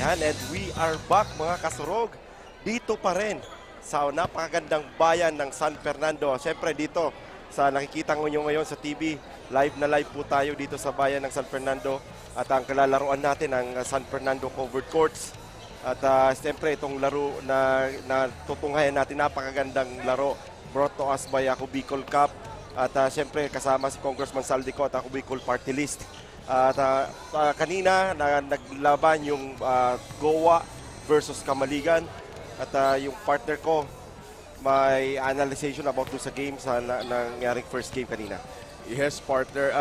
Yan, and we are back mga kasurog. Dito pa rin sa napakagandang bayan ng San Fernando. Siyempre dito sa nakikita nyo ngayon sa TV, live na live po tayo dito sa bayan ng San Fernando. At ang kalalaruan natin ang San Fernando Covered Courts. At siyempre itong laro na tutunghayan natin, napakagandang laro brought to us by Ako Bicol Cup. At siyempre kasama si Congressman Saldico at Ako Bicol Party List. At kanina naglaban yung Goa versus Kamaligan. At yung partner ko may analyzation about do sa game sa nangyaring first game kanina. Yes, partner.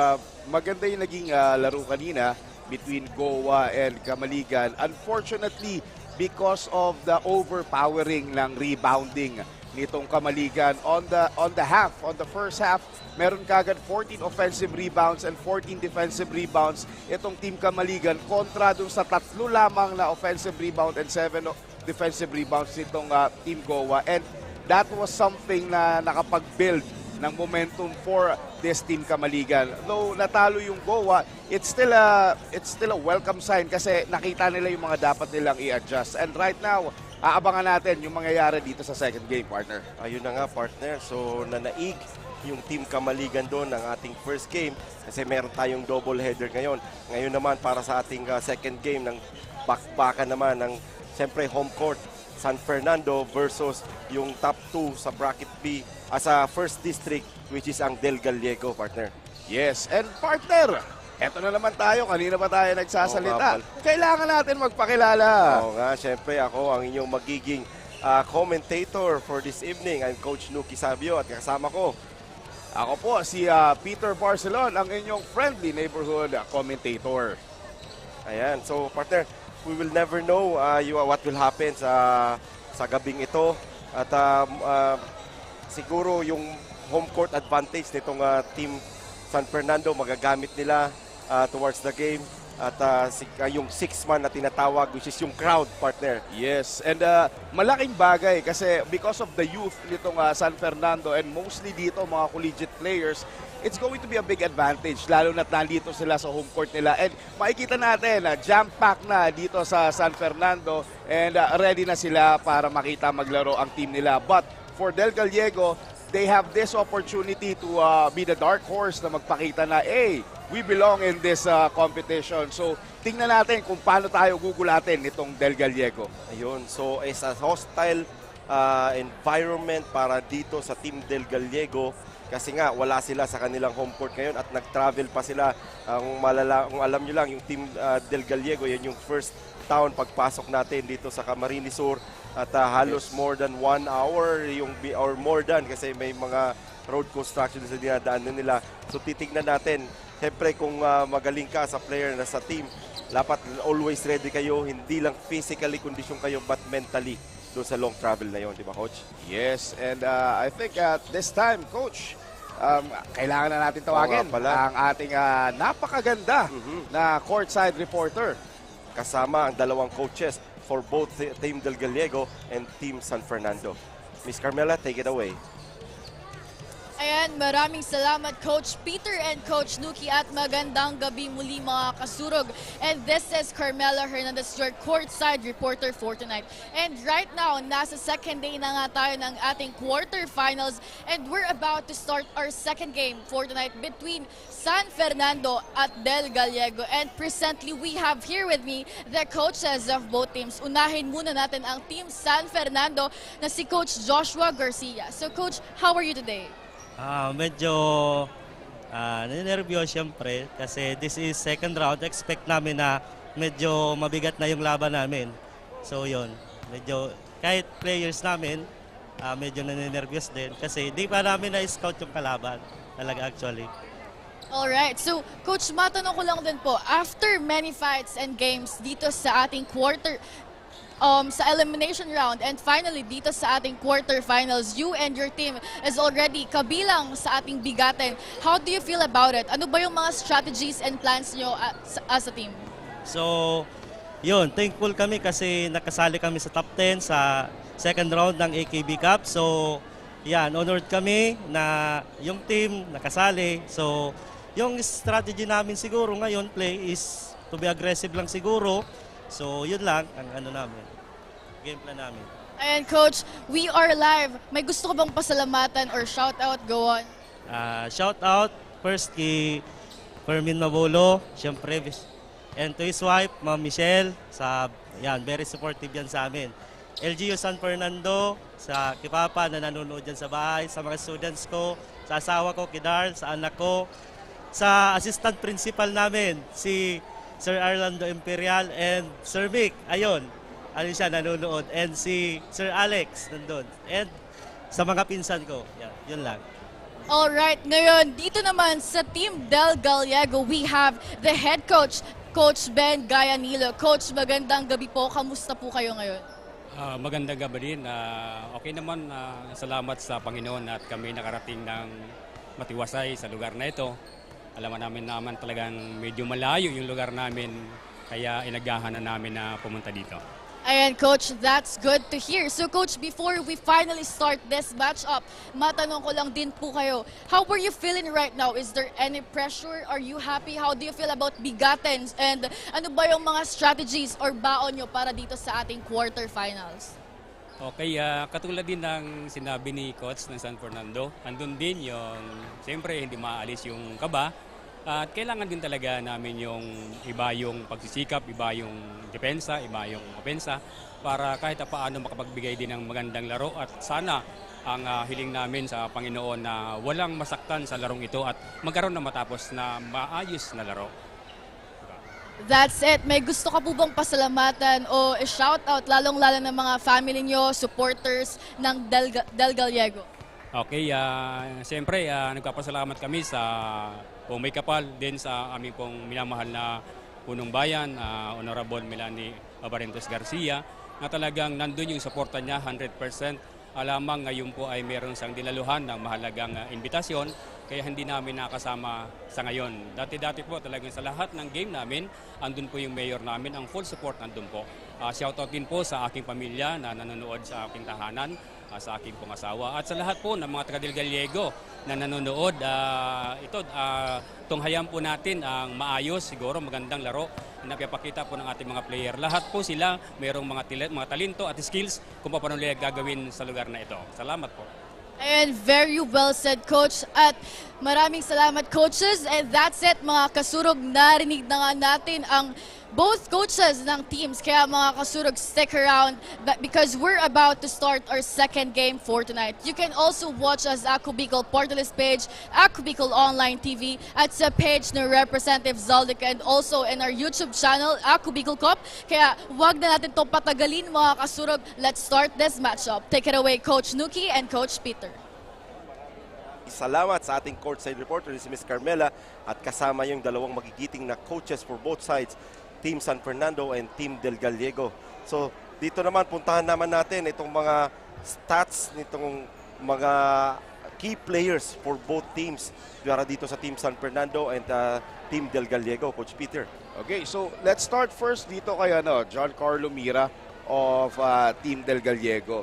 Maganda yung naging laro kanina between Goa and Kamaligan. Unfortunately, because of the overpowering ng rebounding nitong Kamaligan on the first half, meron kagad 14 offensive rebounds and 14 defensive rebounds itong team Kamaligan kontra dun sa 3 lamang na offensive rebound and 7 defensive rebounds nitong team Goa. And that was something na nakapag-build ng momentum for this team Kamaligan. Though natalo yung Goa, it's still a welcome sign kasi nakita nila yung mga dapat nilang i-adjust. And right now, aabangan natin yung mangyayari dito sa second game, partner. Ayun na nga, partner. So nanaig yung team Kamaligan doon ng ating first game kasi meron tayong double header ngayon. Ngayon naman para sa ating second game ng bakbakan naman ng siyempre home court San Fernando versus yung top 2 sa bracket B sa first district which is ang Del Gallego, partner. Yes, and partner, eto na naman tayo. Kanina pa tayo nagsasalita. Kailangan natin magpakilala. Oo nga, siyempre ako ang inyong magiging commentator for this evening. I'm Coach Nuki Sabio at kasama ko. Ako po si Peter Barcelon, ang inyong friendly neighborhood commentator. Ayan, so partner, we will never know what will happen sa gabing ito. At siguro yung home court advantage nitong team San Fernando magagamit nila towards the game. At yung 6-man na tinatawag which is yung crowd, partner. Yes, and malaking bagay kasi because of the youth nitong San Fernando and mostly dito mga collegiate players, it's going to be a big advantage lalo na't nandito sila sa home court nila. And makikita natin jam-pack na dito sa San Fernando and ready na sila para makita maglaro ang team nila. But for Del Gallego, they have this opportunity to be the dark horse na magpakita na, hey, we belong in this competition. So, tingnan natin kung paano tayo gugulatin nitong Del Gallego. Ayun, so it's a hostile environment para dito sa Team Del Gallego kasi nga wala sila sa kanilang home court ngayon at nag-travel pa sila. Kung alam nyo lang, yung Team Del Gallego, yan yung first town pagpasok natin dito sa Camarines Sur at halos more than 1 hour or more than kasi may mga road construction sa dinadaanan nila. So titignan natin. Siyempre kung magaling ka sa player na sa team, dapat always ready kayo, hindi lang physically condition kayo but mentally doon sa long travel na yon, di ba, Coach? Yes, and I think at this time, Coach, kailangan na natin tawagin ang ating napakaganda na courtside reporter. Kasama ang dalawang coaches for both Team Del Gallego and Team San Fernando. Miss Carmela, take it away. Ayan, maraming salamat Coach Peter and Coach Nuki at magandang gabi muli mga kasurog. And this is Carmela Hernandez, your courtside reporter for tonight. And right now, nasa second day na nga tayo ng ating quarterfinals and we're about to start our second game for tonight between San Fernando at Del Gallego. And presently, we have here with me the coaches of both teams. Unahin muna natin ang Team San Fernando na si Coach Joshua Garcia. So Coach, how are you today? Medyo ninervyos siyempre kasi this is second round. Expect namin na medyo mabigat na yung laban namin. So yun, medyo kahit players namin medyo ninervyos din kasi di pa namin na-scout yung kalaban talaga actually. Alright, so Coach, matanong ko lang din po, after many fights and games dito sa ating sa elimination round and finally dito sa ating quarterfinals, you and your team is already kabilang sa ating bigatin. How do you feel about it? Ano ba yung mga strategies and plans nyo as a team? So, yun, thankful kami kasi nakasali kami sa top 10 sa second round ng AKB Cup. So, yan, honored kami na yung team nakasali. So, yung strategy namin siguro ngayon, play is to be aggressive lang siguro. So yun lang ang ano namin, game plan namin. Ayan, Coach, we are live. May gusto ko bang pasalamatan or shout out? Go on. Shout out first kay Fermin Mabolo, syempre, and to his wife, Ma'am Michelle, very supportive yan sa amin. LGU San Fernando, sa Kipapa na nanonood dyan sa bahay, sa mga students ko, sa asawa ko, Kidar, sa anak ko, sa assistant principal namin, si Sir Arlando Imperial and Sir Vic, ayun, siya nanonood, and si Sir Alex nandun, and sa mga pinsan ko, yun lang. Alright, ngayon, dito naman sa Team Del Gallego, we have the head coach, Coach Ben Gayanilo. Coach, magandang gabi po. Kamusta po kayo ngayon? Magandang gabi din. Okay naman, salamat sa Panginoon at kami nakarating ng matiwasay sa lugar na ito. Alam naman talagang medyo malayo yung lugar namin, kaya inagahan na namin na pumunta dito. Ayan, Coach, that's good to hear. So, Coach, before we finally start this matchup, matanong ko lang din po kayo, how are you feeling right now? Is there any pressure? Are you happy? How do you feel about Bigatens? And ano ba yung mga strategies or baon nyo para dito sa ating quarterfinals? Okay, katulad din ng sinabi ni Coach ng San Fernando, andun din yung, siyempre hindi maalis yung kaba. At kailangan din talaga namin yung iba yung pagsisikap, iba yung depensa, iba yung opensa para kahit paano makapagbigay din ng magandang laro at sana ang hiling namin sa Panginoon na walang masaktan sa larong ito at magkaroon na matapos na maayos na laro. That's it. May gusto ka po bang pasalamatan o shout-out lalong-lalo ng mga family nyo, supporters ng Del Gallego? Okay, siyempre nagpapasalamat kami sa may kapal din sa aming pong minamahal na punong bayan, Honorable Melanie Abarentos Garcia, na talagang nandun yung suporta niya 100%. Alamang ngayon po ay meron siyang dinaluhan ng mahalagang imbitasyon, kaya hindi namin nakasama sa ngayon. Dati-dati po talagang sa lahat ng game namin, andun po yung mayor namin, ang full support nandun po. Shoutout din po sa aking pamilya na nanonood sa aking tahanan, sa aking pong asawa at sa lahat po ng mga taga Del Gallego na nanonood. Tunghayan po natin ang maayos, siguro magandang laro na napapakita po ng ating mga player. Lahat po sila mayroong mga talento at skills kung paano nila gagawin sa lugar na ito. Salamat po. And very well said, Coach. At maraming salamat, coaches. And that's it, mga kasurog. Narinig na nga natin ang both coaches ng teams. Kaya mga kasurog, stick around because we're about to start our second game for tonight. You can also watch us at Ako Bicol Portales page, Ako Bicol Online TV, at sa page ng Representative Zaldica, and also in our YouTube channel, Ako Bicol Cup. Kaya wag na natin itong patagalin, mga kasurog. Let's start this matchup. Take it away, Coach Nuki and Coach Peter. Salamat sa ating courtside reporter si Miss Carmela at kasama yung dalawang magigiting na coaches for both sides, Team San Fernando and Team Del Gallego. So dito naman puntahan naman natin itong mga stats nitong mga key players for both teams para dito sa Team San Fernando and Team Del Gallego. Coach Peter. Okay, so let's start first dito kay John Carlo Mira of Team Del Gallego.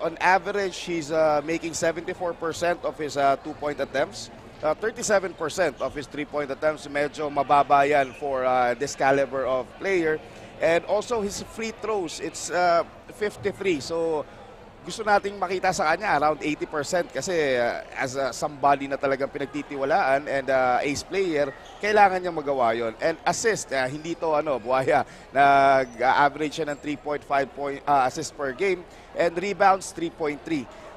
On average, he's making 74% of his 2-point attempts. 37% of his 3-point attempts. Medyo mababa yan for this caliber of player. And also his free throws, it's 53. So gusto nating makita sa kanya around 80% kasi as somebody na talagang pinagtitiwalaan and ace player, kailangan niya magawa yon. And assist, hindi to buhaya. Nag-average siya ng 3.5 assist per game and rebounds 3.3.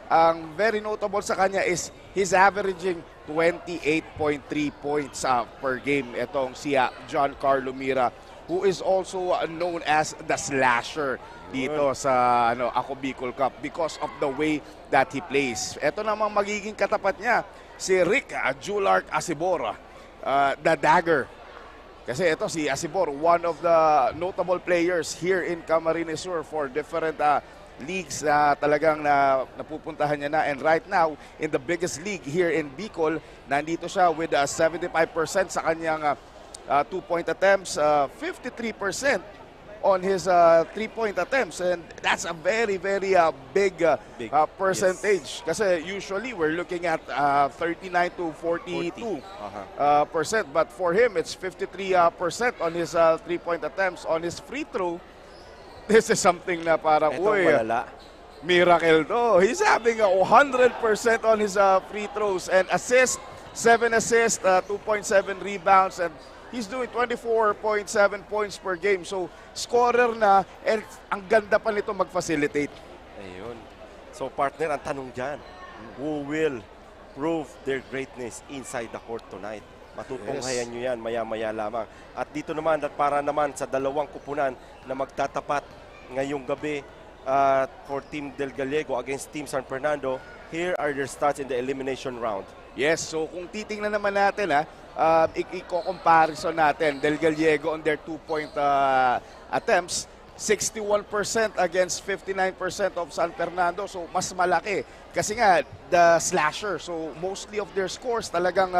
Ang very notable sa kanya is he's averaging 28.3 points per game itong si John Carlo Mira, who is also known as the slasher dito sa Ako Bicol Cup because of the way that he plays. Ito namang magiging katapat niya, si Rick Julark Asibor, the dagger. Kasi ito si Asibor, one of the notable players here in Camarines Sur for different leagues na talagang napupuntahan niya na. And right now, in the biggest league here in Bicol, nandito siya with 75% sa kanyang 2-point attempts, 53% on his 3-point attempts, and that's a very, very big, Big, percentage. Kasi usually we're looking at 39 to 42 percent, but for him it's 53% on his 3-point attempts. On his free throw, this is something na parang, Ito malala. miracle to. He's having 100% on his free throws and assists, 7 assists, 2.7 rebounds, and he's doing 24.7 points per game. So, scorer na, and ang ganda pa nito mag-facilitate. Ayun. So partner, ang tanong dyan, who will prove their greatness inside the court tonight? Matutunghayan nyo yan maya-maya lamang. At dito naman, at para naman sa dalawang kupunan na magtatapat ngayong gabi for Team Del Gallego against Team San Fernando, here are their stats in the elimination round. Yes, so kung titingnan naman natin, i-comparison natin, Del Gallego on their 2-point attempts, 61% against 59% of San Fernando. So, mas malaki. Kasi nga, the slasher. So, mostly of their scores talagang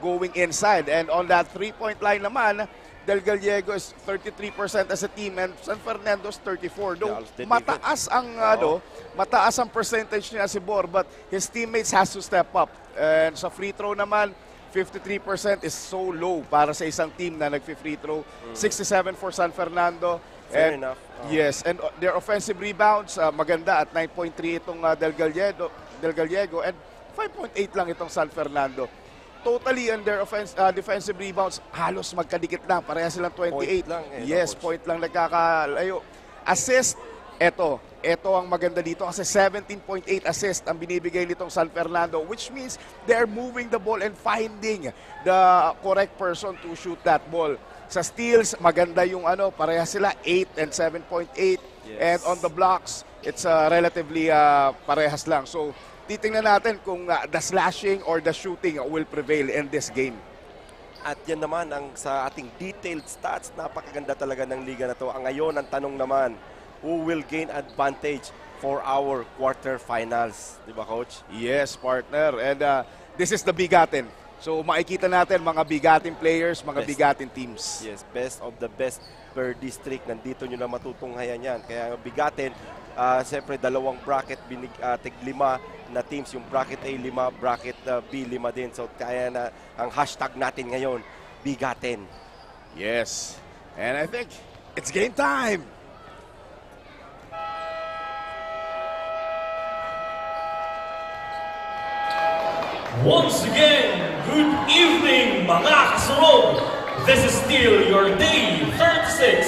going inside. And on that 3-point line naman, Del Gallego is 33% as a team and San Fernando's 34. Though mataas ang mataas ang percentage niya si Bor, but his teammates has to step up. And sa free throw naman, 53% is so low para sa isang team na nag-free throw. 67 for San Fernando. Fair enough. Yes, and their offensive rebounds maganda at 9.3 itong Del Gallego and 5.8 lang itong San Fernando. Totally on their defensive rebounds, halos magkadikit lang. Pareha silang 28. Point lang Yes, coach. point lang nagkakalayo. Assist, ito ang maganda dito kasi 17.8 assist ang binibigay nitong San Fernando, which means they're moving the ball and finding the correct person to shoot that ball. Sa steals, maganda yung pareha sila 8 and 7.8. And on the blocks, it's relatively parehas lang. So, titingnan natin kung the slashing or the shooting will prevail in this game. At yan naman ang sa ating detailed stats. Napakaganda talaga ng liga na to. Ang ngayon, ang tanong naman, who will gain advantage for our quarterfinals? Di ba, Coach? Yes, partner. And this is the bigatin. So makikita natin mga bigatin players, mga Best. bigatin teams. Yes, best of the best per district. Nandito nyo na matutunghayan yan. Kaya bigatin, siyempre dalawang bracket, tig-5 na teams. Yung bracket A 5, bracket B 5 din. So kaya na ang hashtag natin ngayon, bigatin. Yes. And I think it's game time. Once again, good evening mga kasurog. This is still your day 36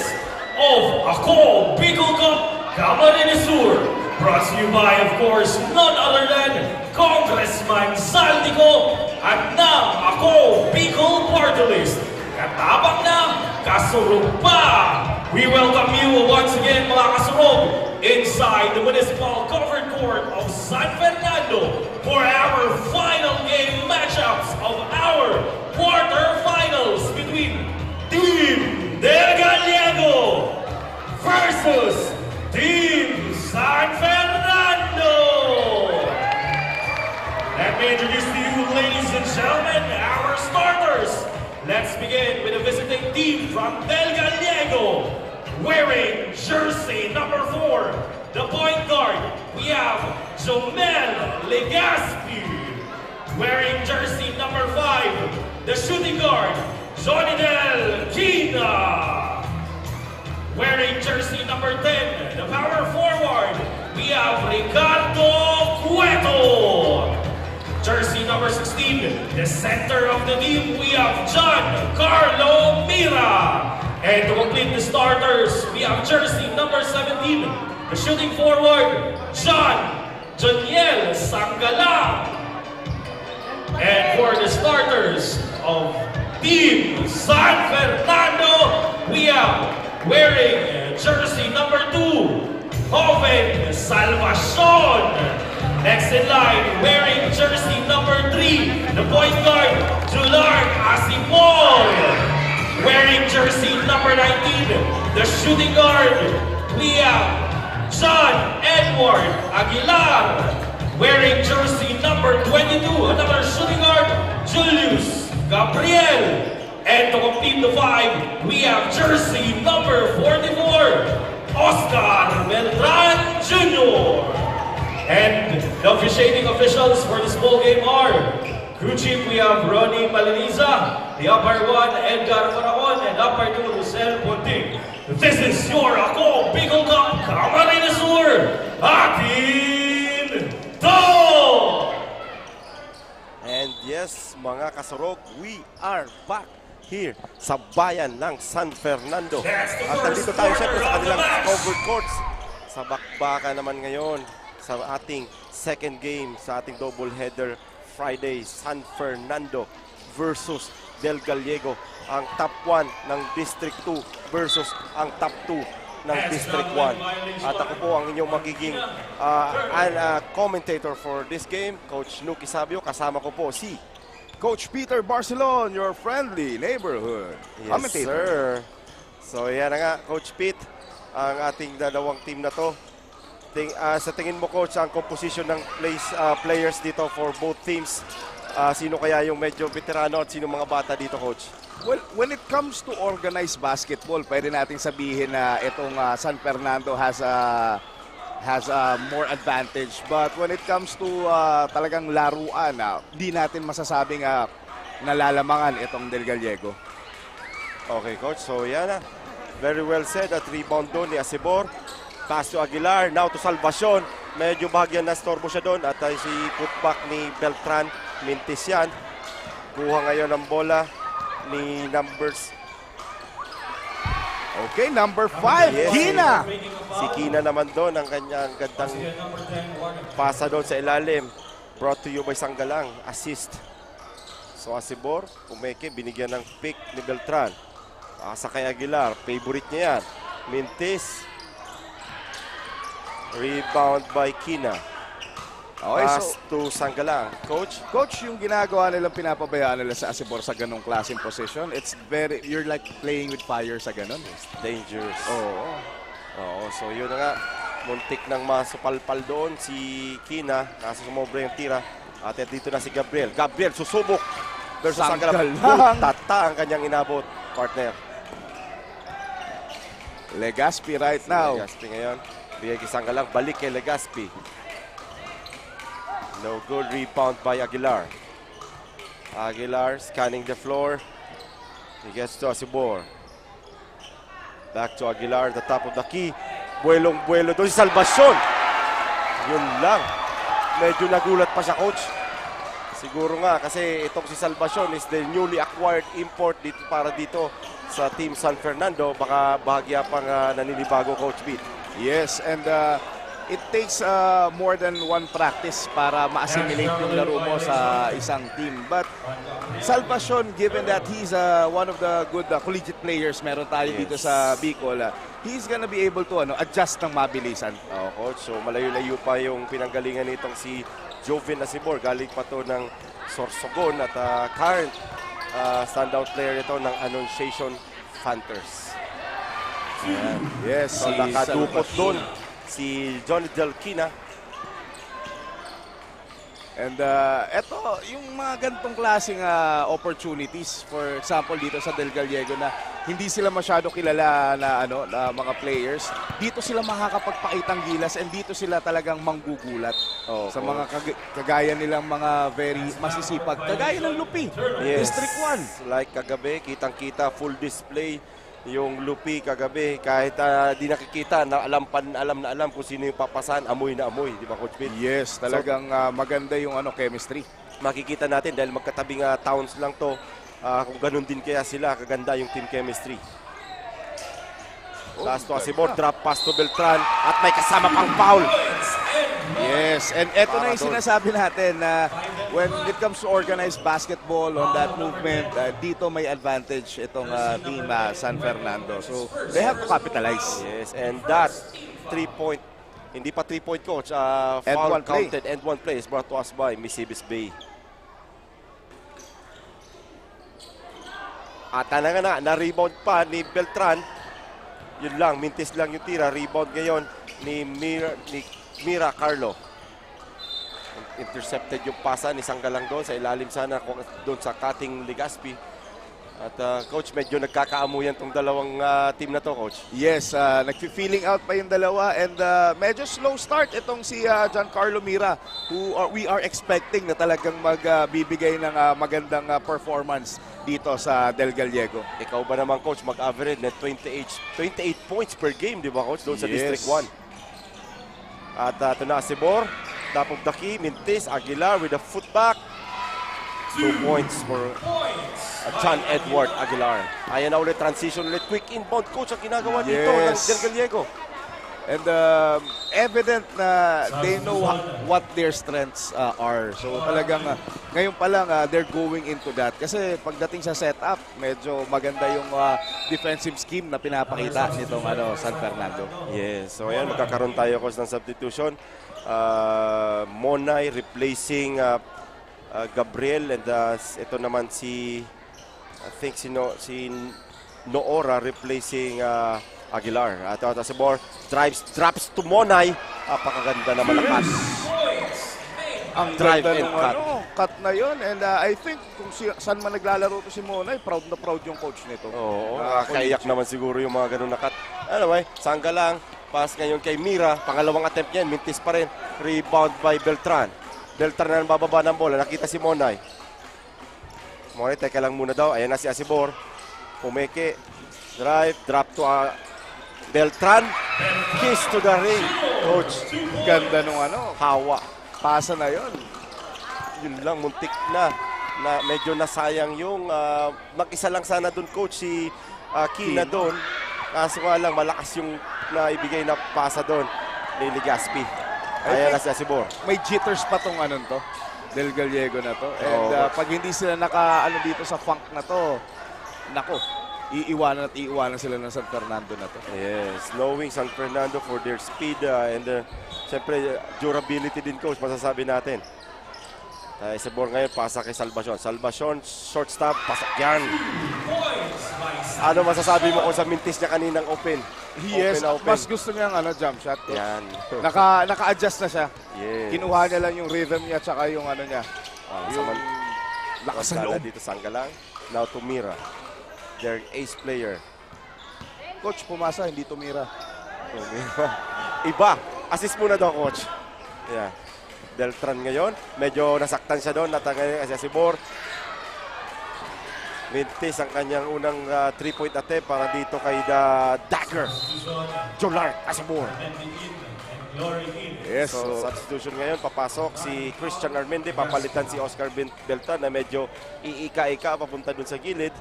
of Ako Bicol Cup Camarines Sur. Brought to you by, of course, none other than Congressman Saldico at ng Ako Bicol Party List. Katabang na, kasurog pa! We welcome you once again mga kasurog inside the municipal covered court of San Fernando for our final game matchups of our quarterfinals between Team Del Gallego versus Team San Fernando. Let me introduce to you, ladies and gentlemen, our starters. Let's begin with the visiting team from Del Gallego. Wearing jersey number 4, the point guard, we have Jomel Legaspi. Wearing jersey number 5, the shooting guard, Johnny Del Quina. Wearing jersey number 10, the power forward, we have Ricardo Cueto. Jersey number 16, the center of the team, we have John Carlo Mira. And to complete the starters, we have jersey number 17, the shooting forward, John Joniel Sangala. And for the starters of Team San Fernando, we have wearing jersey number 2, Joven Salvacion. Next in line, wearing jersey number 3, the point guard, Julark Asipol. Wearing jersey number 19, the shooting guard, we have John Edward Aguilar. Wearing jersey number 22, another shooting guard, Julius Gabriel. And to complete the five, we have jersey number 44, Oscar Beltran Jr. And the officiating officials for this ball game are crew chief, we have Ronnie Maliniza, the umpire 1, Edgar Faraon, and umpire 2, Rosel Ponting. This is your Ako Bicol Cup Camarines Sur, Atin To! And yes, mga kasurog, we are back here sa bayan ng San Fernando. At nandito tayo syempre sa kanilang covered courts. Sa bakbaka naman ngayon sa ating second game sa ating doubleheader Friday, San Fernando versus Del Gallego. Ang top 1 ng District 2 versus ang top 2 ng District 1. At ako po ang inyong magiging commentator for this game, Coach Nuki Sabio. Kasama ko po si Coach Peter Barcelon, your friendly neighborhood commentator. sir. So yan na nga, Coach Pete, ang ating dalawang team na to. Sa tingin mo, Coach, ang composition ng players dito for both teams, sino kaya yung medyo veterano at sino mga bata dito, Coach? Well, when it comes to organized basketball, pwede natin sabihin na itong San Fernando has more advantage. But when it comes to talagang laruan, di natin masasabing nalalamangan itong Del Gallego. Okay, Coach. So yan na. Very well said. At rebound doon ni Acebor. Pass to Aguilar. Now to Salvacion. Medyo bahagyan na storbo siya doon. At si putback ni Beltran. Mintis yan. Kuha ngayon ng bola ni numbers. Okay, number 5, Yes. Kina. Si Kina naman doon. Ang kanyang gandang pasa doon sa ilalim. Brought to you by Sanggalang. Assist. So Acebor, umeke, binigyan ng pick ni Beltran. Sa kay Aguilar. Favorite niya yan. Mintis. Rebound by Kina. Okay, Pass so to Sanggalang. Coach? Coach, yung ginagawa nilang pinapabayaan nila sa Acebor sa ganong klaseng position, it's very, you're like playing with fire sa ganon. Dangerous. Oo. Oo, so yun na nga. Muntik nang masupalpal doon si Kina. Kaso sumobra yung tira. At dito na si Gabriel. Gabriel susubok. Versus Sanggalang. Sanggalang. Tata ang kanyang inabot, partner. Legaspi right now. Legaspi ngayon. Bigay kay Sanggalang. Balik kay Legaspi. No good. Rebound by Aguilar. Aguilar scanning the floor. He gets to Acebor. Back to Aguilar, the top of the key. Buelong-buelo doon si Salvacion. Yun lang. Medyo nagulat pa siya, Coach. Siguro nga kasi itong si Salvacion is the newly acquired import dito para dito sa Team San Fernando. Baka bahagya pang naninibago, Coach Pete. Yes, and it takes more than one practice para ma-assimilate yung laro mo sa isang team. But Salvacion, given that he's one of the good collegiate players meron tayo dito sa Bicol, he's gonna be able to adjust ng mabilisan. Coach, so malayo-layo pa yung pinanggalingan nitong si Joven Acebor. Galing pa to ng Sorsogon at current standout player ito ng Annunciation Fanthers. Ayan. Yes, So si nakadupot Salvacion. doon si Johnny Del Quina. And eto, yung mga ganitong klaseng opportunities, for example dito sa Del Gallego na hindi sila masyado kilala na na mga players, dito sila makakapagpakitang gilas and dito sila talagang manggugulat sa mga kagaya nilang mga very masisipag, kagaya ng Lupi, District 1. Like kagabi, kitang-kita full display yung Lupi kagabi. Kahit di nakikita, alam na alam kung sino yung papasan, amoy na amoy, di ba, Coach Pete? Yes, talagang maganda yung chemistry. Makikita natin dahil magkatabing towns lang to, kung ganun din kaya sila, kaganda yung team chemistry. Last to Acebor, drop pass to Beltran at may kasama pang foul. Yes, and eto na yung sinasabi natin na when it comes to organized basketball on that movement, dito may advantage itong team San Fernando. So, they have to capitalize. Yes, and that 3-point, hindi pa 3-point, Coach, foul one play. counted and one play is brought to us by Misibis Bay. At na-rebound pa ni Beltran. Yun lang, mintis lang yung tira. Rebound ngayon ni Mira Carlo. Intercepted yung pasa ni Sanggalang doon sa ilalim sana doon sa cutting Legaspi. At coach, medyo nagkakaamuyan tong dalawang team na to, coach. Yes, nag-feeling out pa yung dalawa and medyo slow start itong si Giancarlo Mira who we are expecting na talagang magbibigay ng magandang performance dito sa Del Gallego. Ikaw ba naman, coach, mag-average net 28 points per game, di ba, coach, doon sa Yes. District 1. At ito na, Sibor, top of the key, Mintis, Aguilar with a footback. 2 points for John Edward Aguilar. Ayan na ulit, transition ulit. Quick inbound, coach, ang ginagawa dito ng Yes. Del Gallego. And evident na they know what their strengths are. So talagang ngayon pa lang they're going into that. Kasi pagdating sa setup, medyo maganda yung defensive scheme na pinapakita nitong San Fernando. Yes, so ayan, magkakaroon tayo, coach, ng substitution. Monay replacing Gabriel, and ito naman si Noora replacing Aguilar. At si Bor drops to Monay. Apakaganda na malakas. Ang Drive ganda and nung cut. cut na yun. And I think kung saan man naglalaro to si Monay, proud na proud yung coach nito. Oo, nakakaiyak naman siguro yung mga ganun na cut. Anyway, sangga lang. Pass ngayon kay Mira. Pangalawang attempt yan. Mintis pa rin. Rebound by Beltran. Beltran na bababa ng bola. Nakita si Monay. Monay, teka lang muna daw. Ayan na si Asibor. Pumeke. Drive. Drop to Beltran. Kiss to the ring. Coach, Ganda nung hawa. pasa na yun. Yun lang, muntik na medyo nasayang yung mag-isa lang sana doon, coach, si Kina doon. Kaso nga lang, malakas yung naibigay na pasa doon ni Ligaspi. Ayan na si Asibor. May jitters pa tong to, Del Gallego na to. And pag hindi sila dito sa funk na to, nako, iiwanan sila ng San Fernando na to. Yes, knowing San Fernando for their speed and siyempre durability din, coach, masasabi natin. Asibor ngayon, pasa kay Salvacion. Salvacion, shortstop, pasak yan. Ano masasabi mo kung sa mintis niya kaninang open? Yes, Open. mas gusto niya jump shot. Yan. Naka-adjust na siya. Yes. Kinuha niya lang yung rhythm niya tsaka yung niya. Yung lakas ng Sangala loob. dito, Sanggalang. Now to Mira. Their ace player. Coach, pumasa, hindi tumira. Tumira. Iba. Assist muna daw, coach. Yeah. Beltran ngayon. Medyo nasaktan siya doon. Natangay kasi si Bor. Mintis ang kanyang unang 3-point attempt para dito kay the Dagger. Jolar Asibor. Yes. So, substitution ngayon, papasok si Christian Armende, papalitan si Oscar Beltran na medyo iika-ika papunta dun sa gilid.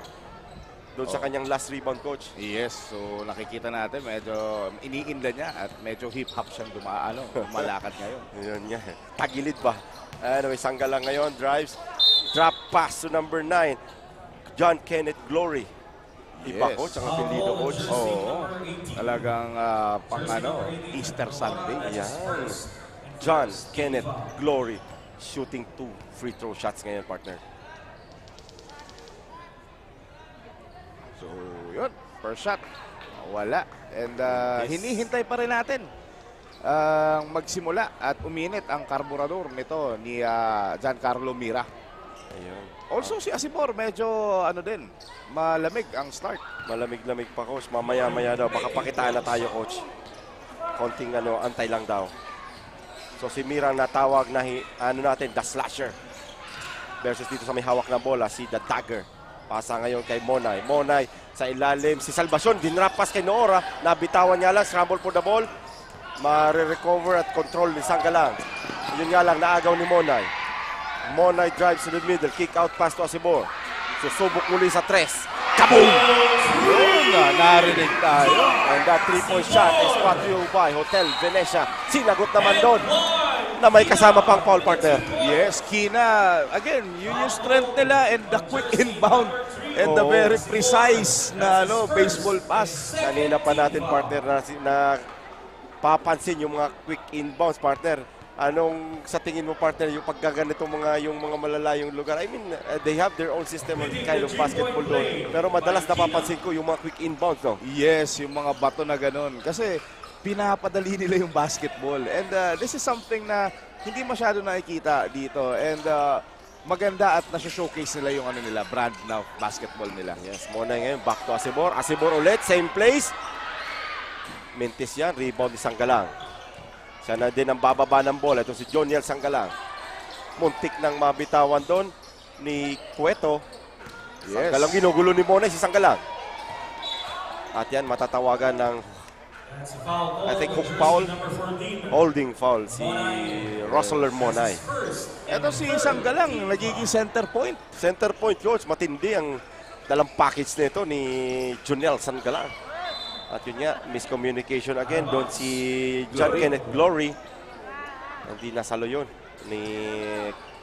Doon sa kanyang last rebound, coach. Yes, so nakikita natin medyo iniinda niya at medyo hip-hop siyang malakad ngayon. Yun nga. Tagilid ba? Anyway, Sanggalang ngayon, drives. Drop pass to number 9. John Kenneth Glory. Iba, Yes. coach, ang apelido, coach. Oo. Talagang pang Easter Sunday. Ayan. John Kenneth Glory. Shooting 2 free throw shots ngayon, partner. So, yun. First shot. Wala. And hinihintay pa rin natin magsimula at uminit ang karburador nito ni Giancarlo Mira. Ayun. Also, si Asibor, medyo din, malamig ang start. Malamig-lamig pa, coach. Mamaya-maya daw. Baka pakitaan na tayo, coach. Konting antay lang daw. So si Mira natawag na natin, the slasher. Versus dito sa may hawak na bola, si the Dagger. Pasa ngayon kay Monay. Monay sa ilalim. Si Salvacion, dinrapas kay Noora. Nabitawan niya lang, scramble for the ball. Mare-recover at control ni Sanggalang. Yun nga lang, naagaw ni Monay. Monay drives to the middle. Kick out pass to Asibor. Susubok muli sa 3. Kaboom! Yun, narinig tayo. And that 3-point shot is brought to you by Hotel Venecia. Sinagot naman doon na may kasama pang foul, partner. Yes, Kina. Again, yun yung strength nila and the quick inbound and the very precise na baseball pass. Kanina pa natin, partner, na papansin yung mga quick inbounds, partner. Anong sa tingin mo, partner, yung paggaganito yung mga malalayong lugar? I mean, they have their own system of kind of basketball doon. Pero madalas napapansin ko yung mga quick inbounds, no? Yes, yung mga bato na ganun. Kasi pinapadali nila yung basketball. And this is something na hindi masyado nakikita dito. And maganda at nasa-showcase nila yung ano nila, brand na basketball nila. Yes, Monay ngayon. Back to Asibor. Asibor ulit. Same place. Mintis yan. Rebound ni Sanggalang. Siya na din ang bababa ng bola. Ito si Joniel Sanggalang. Muntik nang mabitawan doon ni Cueto. Yes. Sanggalang ginugulo ni Monay si Sanggalang. At yan, matatawagan ng That's a foul call I think on hook jersey foul. number 14. holding foul si Rosler Monay. Ito si Sanggalang, nagiging center point. Center point, coach. Matindi ang dalang package nito ni Joniel Sanggalang. At yun nga, miscommunication again. Doon si John Kenneth Glory. Hindi nasalo yun ni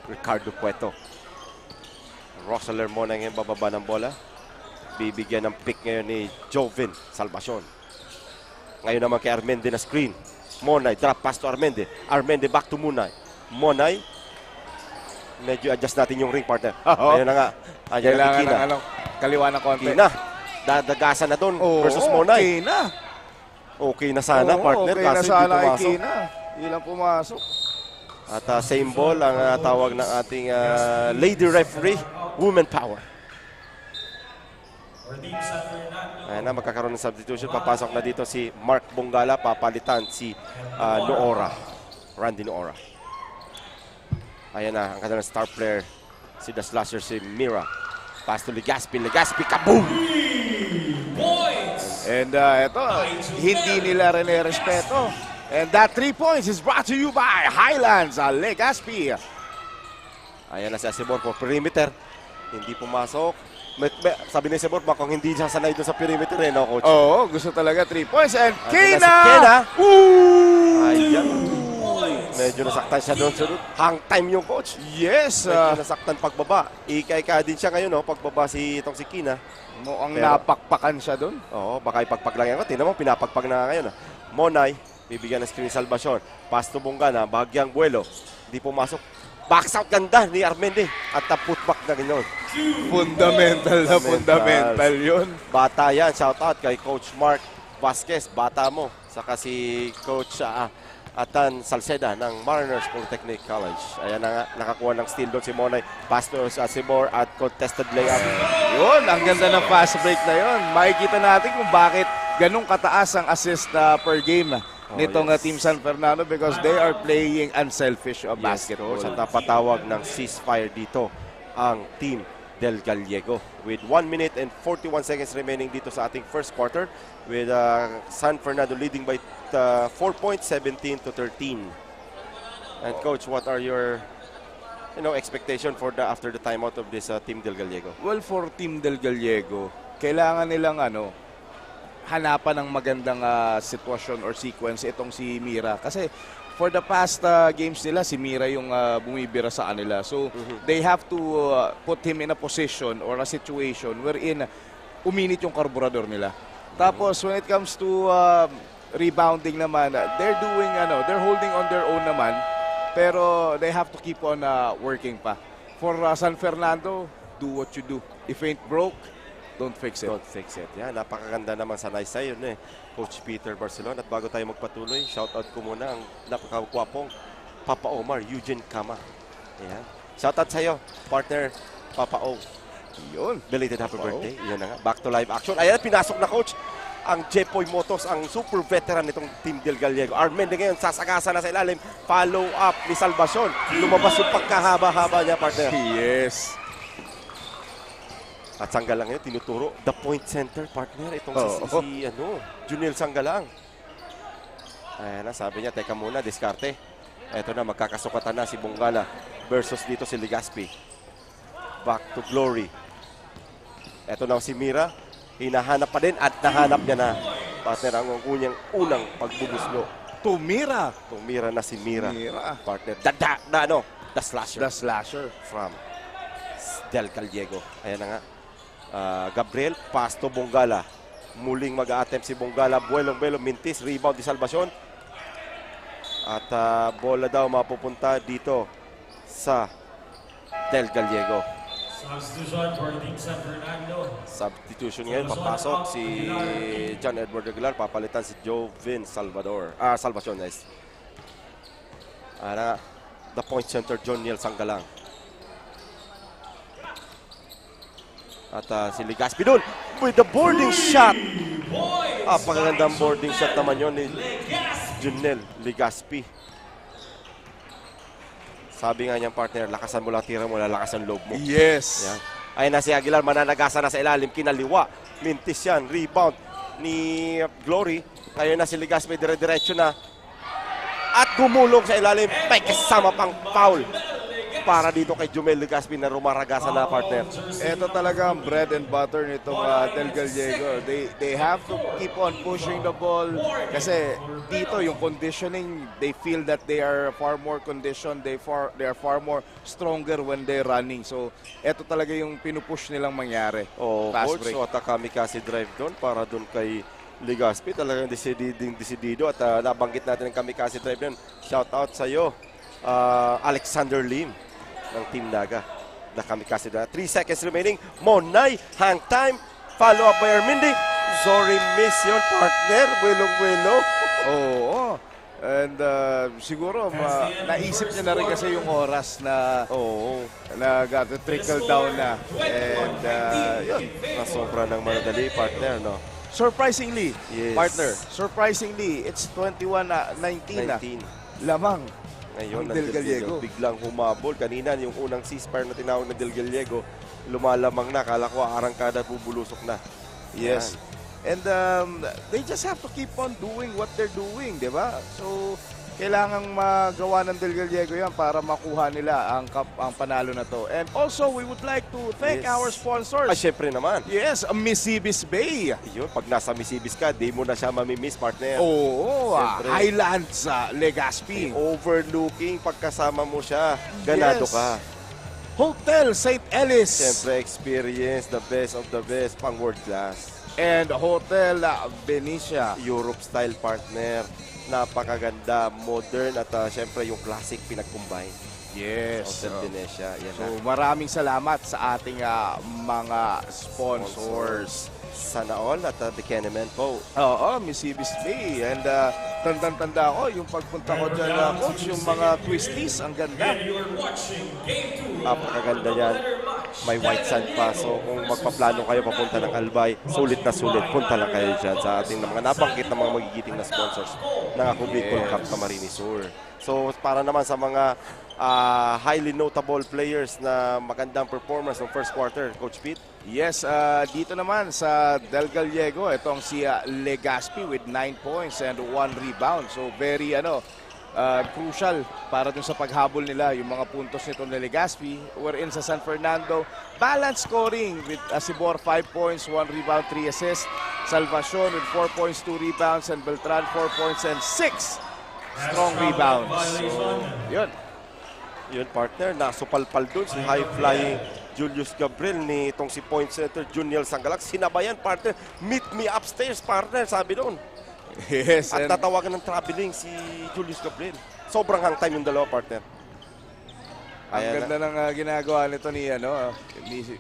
Ricardo Cueto. Rosler Monay ngayon bababa ng bola. Bibigyan ng pick ngayon ni Jovin Salvacion. Ngayon naman kay Armende na screen. Monay, drop pass to Armende. Armende back to Monay. Monay. Medyo adjust natin yung ring, partner. Oo. Ayun na nga. Ayan na Kailangan Kina. ng ano, kaliwa ng konti. Kina. Dadagasan na doon Oo, versus Monay. Kina. Okay na sana, Oo, partner. okay na Kaso sana hindi kay pumasok. Kina. Hindi lang pumasok. At same ball ang tawag ng ating lady referee. Women power. For Team San Fernando. Ayan na, magkakaroon ng substitution. Papasok na dito si Mark Bongala. Papalitan si Noora. Randy Noora. Ayan na, ang kanilang star player. Si The Slasher, si Mira. Pass to Legaspi. Legaspi, kaboom! Points. And ito, hindi nila rin respeto. And that 3 points is brought to you by Highlands Legazpi. Ayan na si Asibor for perimeter. Hindi pumasok. Sabi ni Asibor, baka hindi siya sanay doon sa perimeter no, coach? Oo, gusto talaga 3 points. And Ayan na Kina! si Kina. Woo! Ayan. Medyo nasaktan siya doon. Hang time yung coach. Yes. Medyo nasaktan pagbaba. Ika-ika din siya ngayon, no? Pagbaba itong si Kina. Mukhang Pero- napakpakan siya doon. Oo, baka ipagpag lang yan. Tingnan mo, pinapagpag na ngayon. Monay, bibigyan ng screen Salvacion. Pass to Bongana, bahagyang buwelo. Hindi pumasok. Backs out ganda ni Armende. At putback na ganyan. Fundamental na fundamental yun. Bata yan. Shout out kay Coach Mark Vasquez. Bata mo. Saka si Coach Atan Salceda ng Mariners Polytechnic College. Ayan na nga, nakakuha ng steal doon si Monay. Pass to Asibor at contested layup. Yun, ang ganda ng fast break na yun. Makikita natin kung bakit ganun kataas ang assist per game nitong yes. Team San Fernando because they are playing unselfish Basketball. basketball. At napatawag ng ceasefire dito ang Team Del Gallego with 1 minute and 41 seconds remaining dito sa ating first quarter with San Fernando leading by 4 points, 17-13. And coach, what are your expectation for after the timeout of this Team Del Gallego? Well, for Team Del Gallego, kailangan nilang hanapan ng magandang sitwasyon or sequence itong si Mira. Kasi for the past games nila, si Mira yung bumibira sa kanila. So, they have to put him in a position or a situation wherein uminit yung karburador nila. Tapos, when it comes to rebounding naman, they're holding on their own naman. Pero they have to keep on working pa. For San Fernando, do what you do. If ain't broke, don't fix it. Don't fix it. Yan, napakaganda naman sa nice side yun Coach Peter Barcelona. At bago tayo magpatuloy, shoutout ko muna ang napakakwapong Papa Omar, Eugene Kama. Ayan. Shoutout sa'yo, partner Papa O. Yun. Belated happy Papa O. birthday. Yan na nga. Back to live action. Ayan, pinasok na coach ang Jepoy Motos, ang super veteran nitong Team Del Gallego. Armende ngayon, sasagasa na sa ilalim. Follow up ni Salvacion. Lumabas yung pagkahaba-haba niya, partner. Yes. At Sanggalang yun, tinuturo. The point center, partner. Itong Oh. si Juniel Sanggalang. Ayan na, sabi niya, teka muna, diskarte. Eto na, magkakasukatan na si Bongala versus dito si Legaspi. Back to Glory. Eto na si Mira. Hinahanap pa din at nahanap niya na. Partner, ang unang pagbubuslo. Tumira. Tumira na si Mira. Mira. Partner, the slasher. The slasher. From Del Gallego. Ayan na nga. Gabriel, pass to Bongala. Muling mag-a-attempt si Bongala. Buelong-belo, mintis, rebound di Salvacion. At bola daw mapupunta dito sa Del Gallego. Substitution for Team San Fernando. Substitution ngayon, papasok si John Edward Aguilar. Papalitan si Jovin Salvacion. Nice. The point center, Joniel Sanggalang. At si Legaspi doon with the boarding shot. Pagagandang boarding shot naman yon ni Junel Legaspi. Sabi nga niyang partner, lakasan mo lang tira mo, lalakas ang loob mo. Yes. Yan. Ayun na si Aguilar, mananagasan na sa ilalim, kinaliwa. Mintis yan, rebound ni Glory. Ngayon na si Legaspi, dire-diretso na. At gumulong sa ilalim, may kasama pang foul. Para dito kay Jumel Legaspi na rumaragasan na partner. Ito talaga ang bread and butter nitong Del Gallego. They have to keep on pushing the ball kasi dito yung conditioning, they feel that they are far more conditioned, they are far more stronger when they're running. So ito talaga yung pinupush nilang mangyari. Fast Coach, break. so kamikaze drive doon para doon kay Legaspi. Talagang desidido at nabanggit natin ang kamikaze drive doon. Shout out sa iyo, Alexander Lim ng Team Naga. The kamikaze drive. 3 seconds remaining. Monay, hang time. Follow up by Armindi. Sorry, miss yun, partner. Wilong-wilo. Oo. And siguro naisip niya na rin kasi yung oras na nag-trickle down na. And yun. Nasobra ng manadali, partner, no? Surprisingly, Yes. partner, surprisingly, it's 21-19 na. 19. Lamang Ngayon, ang ng Del Gallego. biglang humabol. Kanina, yung unang ceasefire na tinawag ng Del Gallego, lumalamang na. Kala ko arangkada, bubulusok na. Yes. And they just have to keep on doing what they're doing, di ba? So, kailangang magawa ng Del Gallego yan para makuha nila ang panalo na to. And also, we would like to thank Yes. our sponsors. Syempre naman. Yes, Missibis Bay. Yun, pag nasa Misibis ka, di mo na siya mamimiss, partner. Oo, Siyempre. Highlands, Legazpi. Overlooking, pagkasama mo siya, ganado Yes. ka. Hotel St. Ellis. Siyempre, experience, the best of the best, pang world class. And Hotel Benicia. Europe style, partner. Napakaganda, modern, at siyempre yung classic pinag-combine. Yes. Hotel Venecia, yan So na. maraming salamat sa ating mga sponsors. Sana all at the Keneman po. Oo, Missibis Bay. And tandang-tanda ko, yung pagpunta ko dyan, coach, yung mga twisties, ang ganda. Napakaganda yan. May white sand pa. So kung magpaplano kayo papunta ng Albay, sulit na sulit. Punta lang kayo dyan sa ating mga nabanggit na mga magigiting na sponsors ng Ako Bicol Cup Camarines Sur. So para naman sa mga highly notable players na magandang performance ng first quarter, Coach Pete? Yes, dito naman sa Del Gallego, itong si Legaspi with 9 points and 1 rebound. So very crucial para dun sa paghabol nila yung mga puntos nito ni Legaspi. We're in sa San Fernando. Balance scoring with Asibor 5 points, 1 rebound, 3 assists. Salvacion with 4 points, 2 rebounds. And Beltran 4 points and 6 strong rebounds. So, yun. Yun, partner, nasupalpal dun si high-flying Julius Gabriel ni itong si point center Juniel Sangalak. Sinabayan, partner, meet me upstairs, partner, sabi doon. Yes. At And tatawagan ng traveling si Julius Gabriel. Sobrang hang time yung dalawa, partner. ang Ayan ganda ng ginagawa nito ni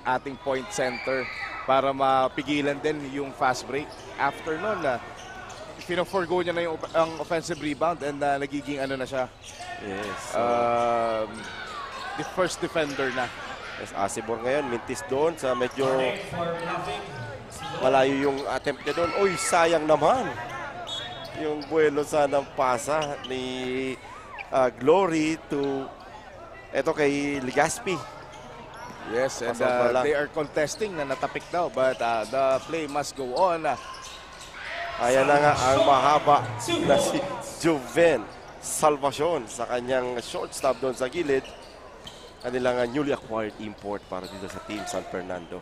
ating point center para mapigilan din yung fast break. After nun, pino-forgo niya na yung ang offensive rebound and nagiging na siya. Yes. The first defender na. Yes, Asibor ngayon, mintis doon sa medyo malayo yung attempt niya doon. Uy, sayang naman. Yung buwelo sana ng pasa ni Glory to eto kay Legaspi. Yes, and Pasok pala. they are contesting na natapik daw but the play must go on. Ayan na nga ang mahaba na si Juven Salvacion sa kanyang short stop doon sa gilid. Kanilang newly acquired import para dito sa Team San Fernando.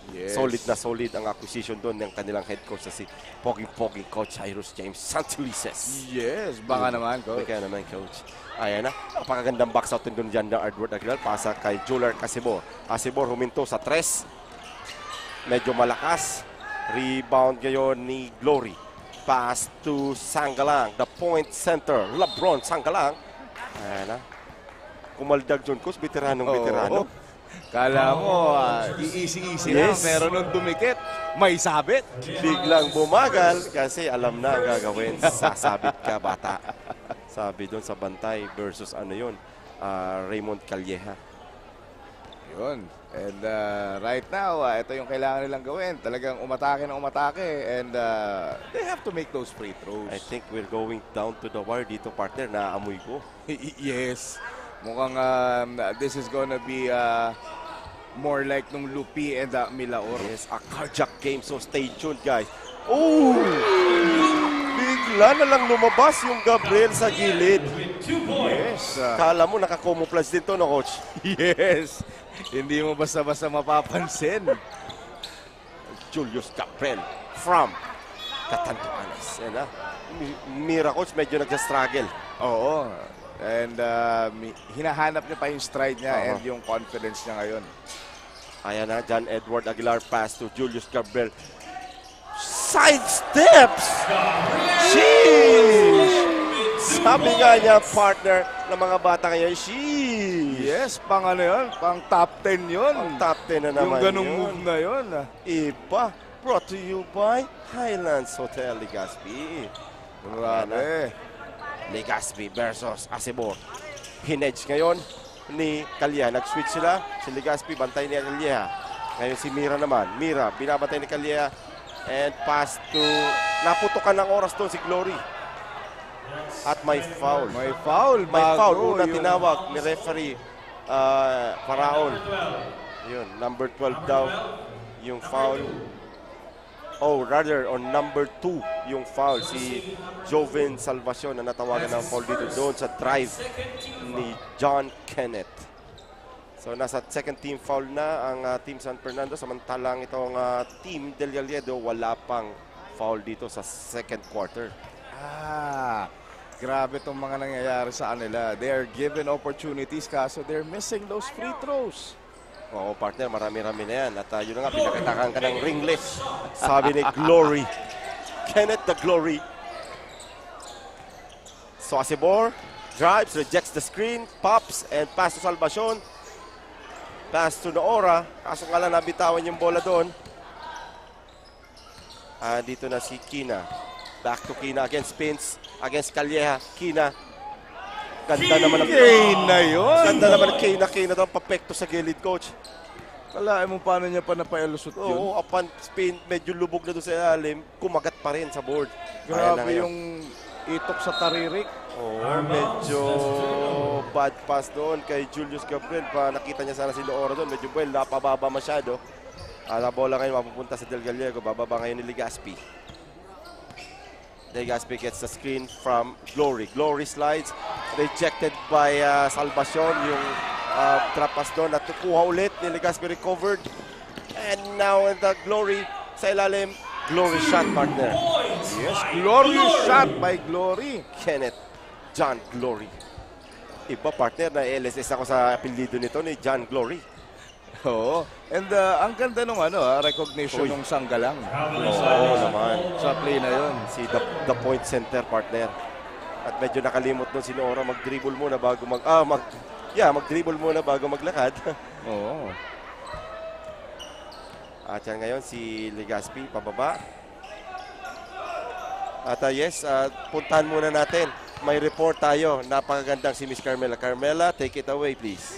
Yes. Solid na solid ang acquisition doon ng kanilang head coach na si Poging Coach Cyrus James Santulises. Yes, baka naman, coach. Baka naman, Coach. Ayan na. Napakagandang box out doon dyan ng Edward Aguilar. Pasa kay Jular Casibor. Casibor huminto sa 3. Medyo malakas. Rebound ngayon ni Glory. Pass to Sangalang. The point center. LeBron Sangalang. Ayan na. Kumaldag John Coach. Veteranong. Kala mo, easy-easy Yes. lang. Meron nung dumikit, may sabit. Biglang bumagal kasi alam na ang gagawin. Sasabit ka, bata. Sabi doon sa bantay versus Raymond Calleja. Yun. And right now, ito yung kailangan nilang gawin. Talagang umatake ng umatake. And they have to make those free throws. I think we're going down to the wire dito, partner. Naamoy ko. Yes. Mukhang this is gonna be more like nung Lupi and Milaor. Yes, a cardiac game. So stay tuned, guys. Oh! Bigla na lang lumabas yung Gabriel sa gilid. With 2 points. Yes. Kala mo naka-camouflage din to, no, coach? Yes. Hindi mo basta-basta mapapansin. Julius Gabriel from Catanduanes. Yan, Mira, coach, medyo nagsa-struggle. Oo. And hinahanap niya pa yung stride niya and yung confidence niya ngayon. Ayan na, John Edward Aguilar pass to Julius Gabriel. Side steps! Sheesh! Sabi nga niya, partner ng mga bata ngayon, sheesh! Yes, pang ano yun? Pang top 10 yun. Ang top 10 na Yung naman ganong yun. move na yun. Iba, brought to you by Highlands Hotel Legazpi. Grabe. Legazpi versus Acebor. Hinedge ngayon ni Calleja. Nag-switch sila. Si Legazpi, bantay ni Calleja. Ngayon si Mira naman. Mira, binabantay ni Calleja. And pass to... Naputokan ng oras doon si Glory. At may foul. May foul. May foul. bago Una yung- tinawag ni referee Paraon. Yun, number 12 daw yung foul. Oh, rather on number 2 yung foul. Si Joven Salvacion na natawagan ng foul dito doon sa drive ni John Kenneth. So nasa second team foul na ang Team San Fernando. Samantalang itong Team Del Galledo wala pang foul dito sa second quarter. Grabe itong mga nangyayari sa kanila. They are given opportunities kaso they're missing those free throws. Oo, partner, marami-rami na yan. At yun na nga, pinakitakan ka ng ringless. Sabi ni Glory. Kenneth the Glory. So Acebor drives, rejects the screen, pops, and pass to Salvacion. Pass to Noora. Kaso nga lang nabitawan yung bola doon. Dito na si Kina. Back to Kina against Spins. Against Calleja. Kina. Ganda naman ang... Kina yun! Ganda naman ang Kina daw. Papekto sa gilid, coach. Kalahin mo paano niya pa napailusot yun. Oo, upon spin, medyo lubog na doon sa ilalim, kumagat pa rin sa board. Ayan na Grabe ngayon. yung itok sa taririk. Oo, medyo bad pass doon kay Julius Gabriel. Pa nakita niya sana si Loora doon, medyo well, napababa masyado. La bola ngayon mapupunta sa Del Gallego, bababa ngayon ni Legazpi. Legazpi gets the screen from Glory. Glory slides, rejected by Salvacion. Yung trap pass doon, natukuha ulit ni Legazpi, recovered. And now the Glory sa ilalim. Glory shot, partner. Yes, glorious shot by Glory. Kenneth John Glory. Iba, partner, na LSS ako sa apelyido nito ni John Glory. Oo. And ang ganda nung recognition Uy. ng Sanggalang Oo naman. sa play na yun. Si the point center, partner. At medyo nakalimot doon si Noora, mag-dribble muna bago mag-dribble muna bago maglakad. Oo. At yan ngayon si Legazpi pababa. At yes, puntahan muna natin. May report tayo. Napakagandang si Miss Carmela. Carmela, take it away, please.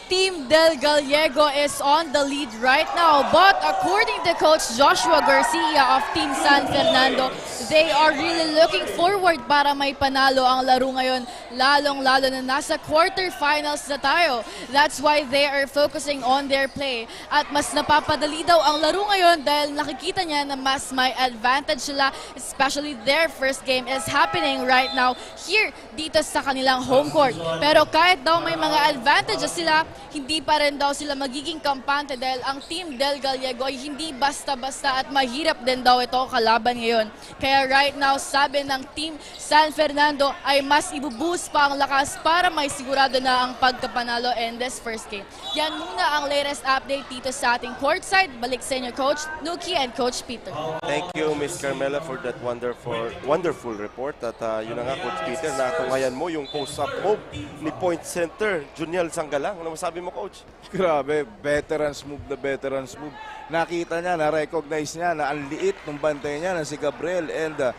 Team Del Gallego is on the lead right now, but according to Coach Joshua Garcia of Team San Fernando, they are really looking forward para may panalo ang laro ngayon, lalong-lalo na nasa quarterfinals na tayo. That's why they are focusing on their play. At mas napapadali daw ang laro ngayon dahil nakikita niya na mas may advantage sila, especially their first game is happening right now here dito sa kanilang home court. Pero kahit daw may mga advantages sila, hindi pa rin daw sila magiging kampante dahil ang Team Del Gallego ay hindi basta-basta at mahirap din daw ito kalaban ngayon. Kaya right now, sabi ng Team San Fernando ay mas ibuboost pa ang lakas para may sigurado na ang pagkapanalo in this first game. Yan muna ang latest update dito sa ating courtside. Balik sa inyo, Coach Nuki and Coach Peter. Thank you, Miss Carmela, for that wonderful report. At yun na nga, Coach Peter, natungayan mo yung post-up move ni point center, Juniel Sanggalang. Ano masabi mo, Coach? Grabe, veterans move na veterans move. Nakita niya, na-recognize niya na ang liit ng bantay niya na si Gabriel. And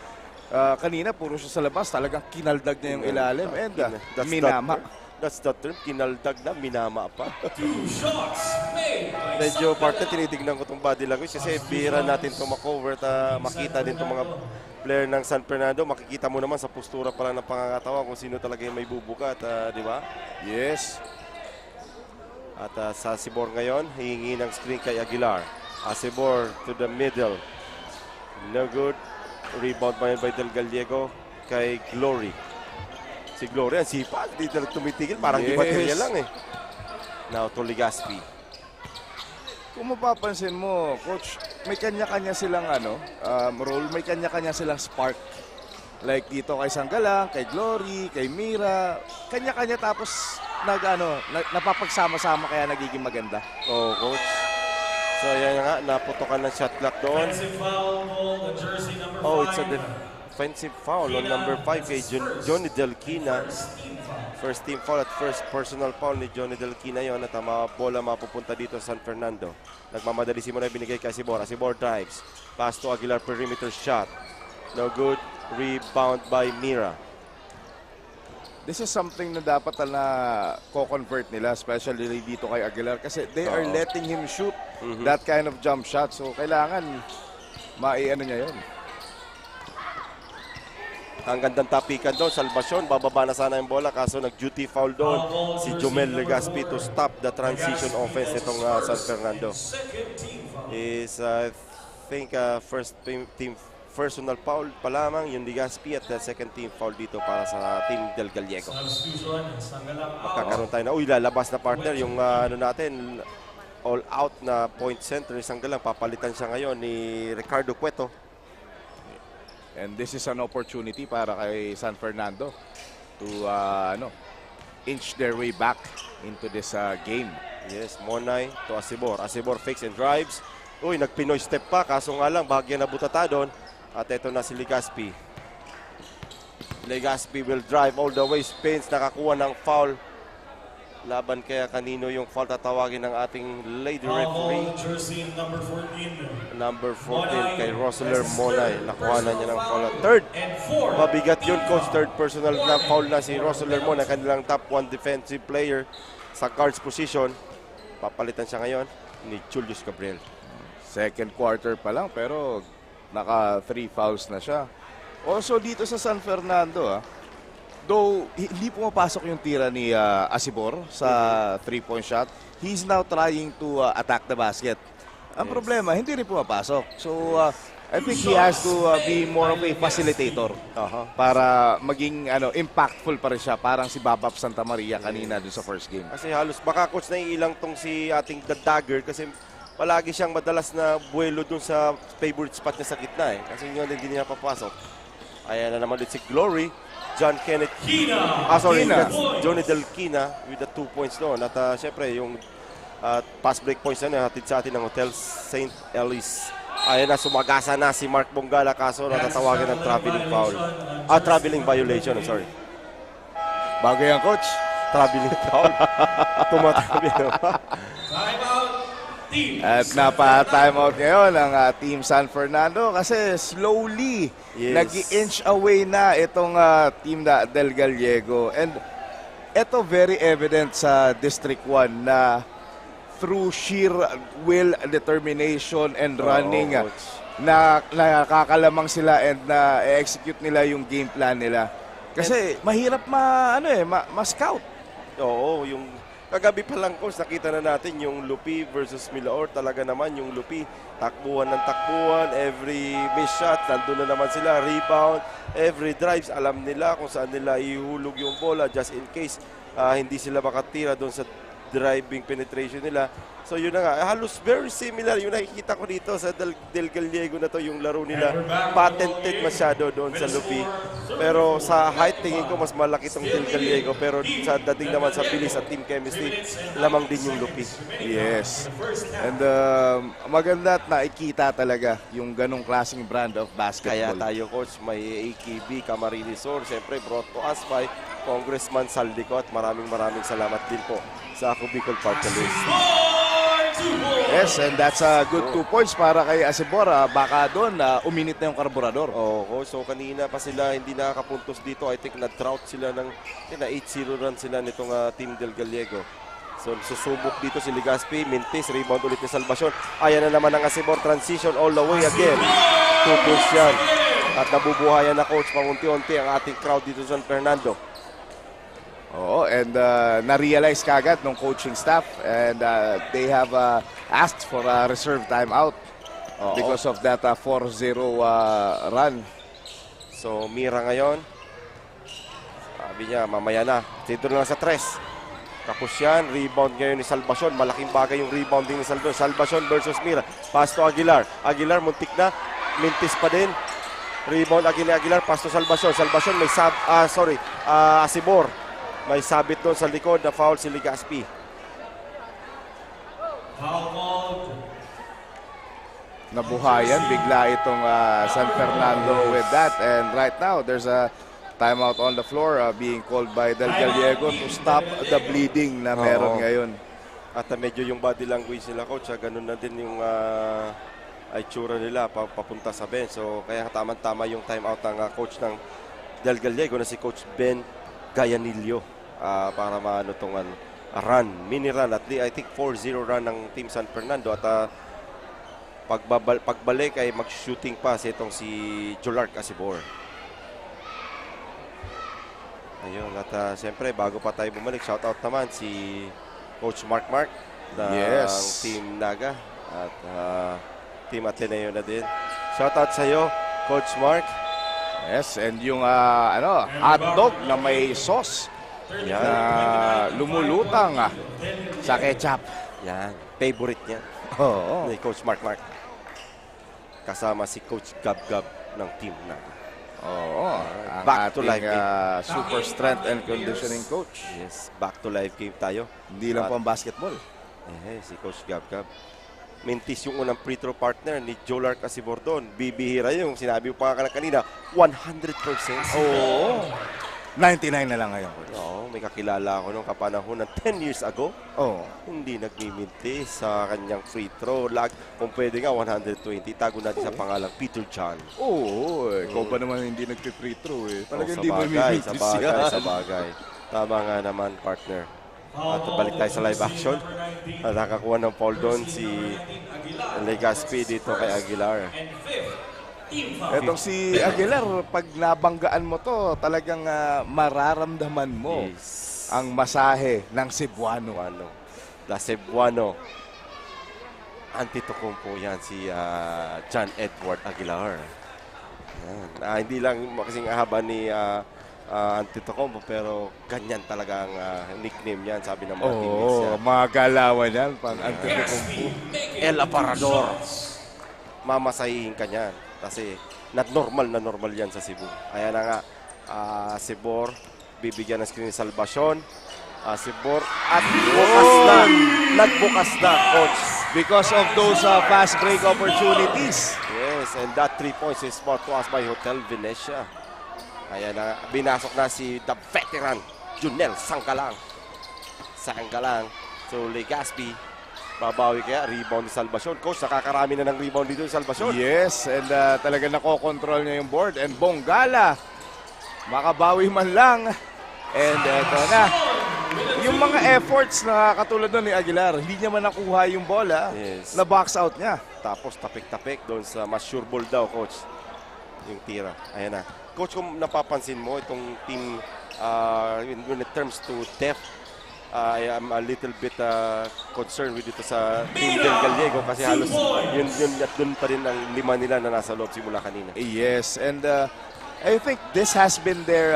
kanina, puro siya sa labas. Talagang kinaldag niya yung ilalim. And That's minama. That's the term, kinaldag na, minama pa. 2 shots made by Medyo San partner, Fernando. tinitignan ko itong body language kasi bihira natin itong makover at makita din itong mga player ng San Fernando. Makikita mo naman sa postura pa lang ng pangangatawa kung sino talaga yung may bubuka at di ba? Yes. At sa Asibor ngayon, hihingi ng screen kay Aguilar. Asibor to the middle. No good. Rebound pa yun by Del Gallego kay Glory. Si Glory, ang sipag. Di talagang tumitigil. Parang di Yes. baterya lang eh. Now to Legaspi. Kung mapapansin mo, Coach, may kanya-kanya silang role, may kanya-kanya silang spark. Like dito kay Sanggalang, kay Glory, kay Mira, kanya-kanya tapos napapagsama-sama kaya nagiging maganda. Oh, coach. So, yan nga. Naputokan ng shot clock doon. Offensive foul on the jersey number 5. Oh, it's a defensive foul on number 5 kay Johnny Delquina. First team foul at first personal foul ni Johnny Delquina yon at ang mga bola mapupunta dito sa San Fernando. Nagmamadali si Muna binigay kay Asibor. Asibor drives. Pass to Aguilar, perimeter shot. No good. Rebound by Mira. This is something na dapat na co-convert nila, especially dito kay Aguilar kasi they are letting him shoot that kind of jump shot. So kailangan maiano niya 'yon. Ang gandang tapikan doon, salvasyon, bababa na sana yung bola kaso nag-duty foul doon si Jomel Legaspi to stop the transition offense nitong San Fernando. Second team foul. Is I think first team personal foul pa lamang yung Legaspi at the second team foul dito para sa team Del Gallego. Substitution, Sanggalang out. Kakaroon tayo na, lalabas na partner yung natin, all out na point center ni Sanggalang. Papalitan siya ngayon ni Ricardo Cueto. And this is an opportunity para kay San Fernando to inch their way back into this game. Yes, Monay to Asibor. Asibor fakes and drives. Uy, nagpinoy step pa, kaso nga lang, bahagyan na butata doon. At ito na si Legaspi. Legaspi will drive all the way, spins, nakakuha ng foul. Laban kaya kanino yung foul tatawagin ng ating lady referee. Jersey number 14. Number 14 kay Roseler Monay. Nakuha na niya ng foul. Third, And 4. mabigat yun, coach. Third personal na foul na si Roseler Monay, kanilang top 1 defensive player sa guards position. Papalitan siya ngayon ni Julius Gabriel. Second quarter pa lang pero naka 3 fouls na siya. Also dito sa San Fernando though hindi pumapasok yung tira ni Asibor sa 3-point shot, he's now trying to attack the basket. Ang problema, hindi rin pumapasok. So I think he has to be more of a facilitator para maging impactful pa rin siya, parang si Babap Santa Maria kanina dun sa first game. Kasi halos baka coach naiilang tong si ating The Dagger kasi palagi siyang madalas na buwelo dun sa favorite spot niya sa gitna eh. Kasi yun hindi niya papasok. Ayan na naman ulit si Glory. John Kenneth Kina. Kina. that's Johnny Delquina with the 2 points doon. At syempre yung pass break points na hatid sa atin ng Hotel St. Elise. Ayan na, sumagasa na si Mark Bongala kaso natatawagan ng traveling foul. Traveling violation, I'm sorry. Bago yan, coach. Traveling foul. Tumatabi naman. Timeout. Team. At napa-timeout ngayon ang Team San Fernando kasi slowly nag-inch away na itong team na Del Gallego. And ito very evident sa District 1 na through sheer will, determination, and running coach. na nakakalamang sila and na-execute nila yung game plan nila. Kasi mahirap ma-scout. Oo, yung kagabi pa lang coach, nakita na natin yung Lupi versus Milaor. Talaga naman yung Lupi, takbuhan ng takbuhan, every miss shot, nandun na naman sila, rebound, every drives, alam nila kung saan nila ihulog yung bola just in case hindi sila makatira doon sa driving penetration nila. So yun na nga, halos very similar yung nakikita ko dito sa Del Gallego na to, yung laro nila patented masyado doon sa Lupi. Pero sa height tingin ko mas malaki tong Del Gallego, pero sa dating naman sa bilis at team chemistry, lamang din yung Lupi. Yes. And maganda at nakikita talaga yung ganong klaseng brand of Kaya basketball. tayo coach, may AKB, Camarines Sur, siyempre brought to us by Congressman Saldico at maraming salamat din po sa Ako Bicol Park List. Sports Yes, and that's a good 2 points para kay Asibor. Baka doon uminit na yung karburador. Oo, so kanina pa sila hindi nakakapuntos dito. I think na-drought sila ng 8-0 run sila nitong Team Del Gallego. So susubok dito si Legaspi, Mintis, rebound ulit ni Salvacion. Ayan na naman ang Asibor, transition all the way again. 2 points yan. At nabubuhayan na coach pamunti-unti ang ating crowd dito sa San Fernando. Oo, and na-realize kagad ng coaching staff and they have asked for a reserve timeout because of that 4-0 run. So Mira ngayon, sabi niya mamaya na, dito na lang sa 3. Tapos yan, rebound ngayon ni Salvacion. Malaking bagay yung rebounding ni Salvacion. Salvacion versus Mira. Pass to Aguilar. Aguilar muntik na, Mintis pa din. Rebound Aguilar, pass to Salvacion. Salvacion may Asibor. May sabit doon sa likod na foul si Legaspi. Nabuhayan bigla itong San Fernando with that, and right now there's a timeout on the floor being called by Del Gallego to stop the bleeding na meron ngayon. At medyo yung body language nila coach, ganun na din yung itsura nila papunta sa bench. So kaya tamang-tama yung timeout ng coach ng Del Gallego na si Coach Ben Gayanillo. Para maano tong run, mini run at I think 4-0 run ng Team San Fernando at pagbalik ay mag-shooting pa itong si Jolark Asibor. Ayun, at siyempre bago pa tayo bumalik, shoutout naman si Coach Mark ng Team Naga at Team Ateneo na din. Shoutout sa iyo, Coach Mark. Yes, and yung hotdog na may sauce na lumulutang sa ketchup. Yan, favorite niya. Oo. Ni Coach Mark. Kasama si Coach Gab ng Team Naga. Oo. Ang Back to ating, life game. super strength and conditioning coach. Yes, back to live game tayo. Hindi lang po ang basketball. Si Coach Gab. Mintis yung unang free throw partner ni Jolark Asibor doon. Bibihira yung sinabi ko pa kanina, 100%. Oo. 99 na lang ngayon. Oo, may kakilala ako nung kapanahon ng 10 years ago. Oo. Hindi nagmimintis sa kanyang free throw. Kung pwede nga, 120. Tago natin sa pangalang Peter John. Oo. Ikaw ba naman hindi nagpi-free throw eh? Talagang Sa hindi mo bagay, imimintis sa bagay. Tama nga naman, partner. At balik tayo sa live action. Nakakuha ng foul doon si Legaspi dito kay Aguilar. Etong si Aguilar, pag nabanggaan mo to, talagang mararamdaman mo ang masahe ng Cebuano. La Cebuano. Antetokounmpo yan, si John Edward Aguilar. Yan. Hindi lang kasing haba ni Antetokounmpo, pero ganyan talaga ang nickname niyan, sabi ng mga teammates niya. Mga galawan yan, pang Antetokounmpo. El Aparador. Mamasahihin ka niyan. Kasi not normal yan sa Cebu. Kaya na nga, Sibor, bibigyan ng screen ni Salvacion. Sibor, at nagbukas na, coach. Because of those fast break opportunities. Yes, and that 3 points is brought to us by Hotel Venecia. Kaya na, binasok na si the veteran, Junel Sangkalang. So, Legaspi, babawi kaya, rebound ni Salvacion. Coach, nakakarami na ng rebound dito ni Salvacion. Yes, and talaga nakokontrol niya yung board. And Bonggala, makabawi man lang. And eto na. Yung mga efforts na katulad nun ni Aguilar, hindi niya man nakuha yung bola, na box out niya. Tapos tapik-tapik doon sa mas sure ball daw, coach. Yung tira. Ayan na. Coach, kung napapansin mo, itong team, when it terms to depth, I am a little bit concerned with dito sa Team Del Gallego kasi halos yun at dun pa rin ang 5 nila na nasa loob simula kanina. Yes, and I think this has been their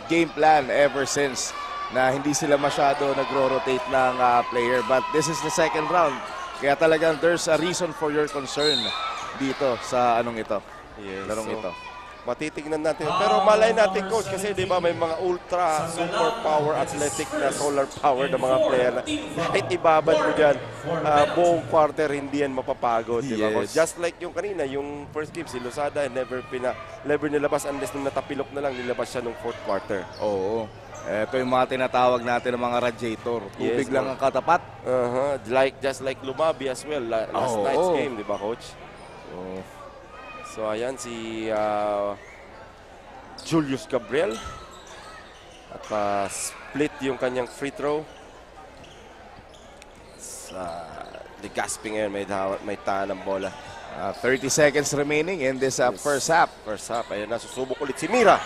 game plan ever since na hindi sila masyado nagro-rotate ng player, but this is the second round. Kaya talagang there's a reason for your concern dito sa larong ito. Matitignan natin. Pero malay natin, coach, kasi di ba may mga ultra, super power, athletic na solar power na mga player na kahit ibabad mo dyan, buong quarter hindi yan mapapagod. Di ba, coach? Just like yung kanina, yung first game, si Lozada never nilabas unless nung natapilok na lang, nilabas siya nung fourth quarter. Oo. Ito yung mga tinatawag natin ng mga radiator. Tubig Yes, lang ang katapat. Just like Lumabi as well, last Oo. night's game, di ba, Coach? So ayan si Julius Gabriel. At split yung kanyang free throw. Ligasping ngayon, may taan ng bola. 30 seconds remaining in this first half. First half, ayun na, susubok ulit si Mira.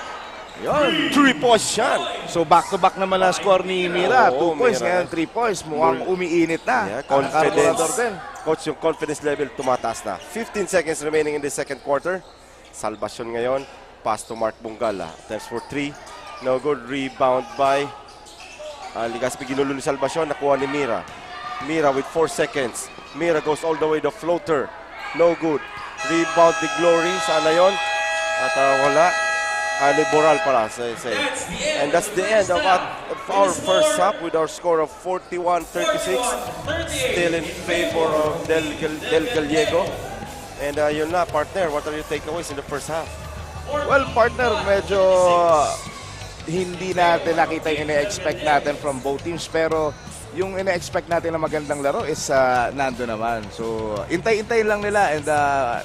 Ayun. 3 points yan. So back-to-back naman ang score ni Mira. Oo, 2 points, Mira. ngayon 3 points. Mukhang umiinit na. Yeah, Ang confidence. karburador din. Coach, yung confidence level tumataas na. 15 seconds remaining in the second quarter. Salvation ngayon. Pass to Mark Bungala. Attempts for 3. No good. Rebound by Ligaspi. Ginulo ni Salvation. Nakuha ni Mira. Mira with 4 seconds. Mira goes all the way. The floater. No good. Rebound the Glory. Sana yon. At wala. Boral pala. Say. And that's the end of our first half with our score of 41-36. Still in favor of Del Gallego. And yun na, partner, what are your takeaways in the first half? Well, partner, medyo hindi natin nakita yung ina-expect natin from both teams. Pero yung ina-expect natin na magandang laro is nando naman. So, intay-intay lang nila and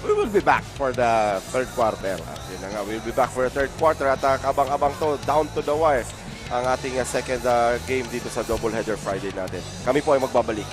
we will be back for the third quarter. Yun na nga, we'll be back for the third quarter at kabang-abang to, down to the wire, ang ating second game dito sa Doubleheader Friday natin. Kami po ay magbabalik.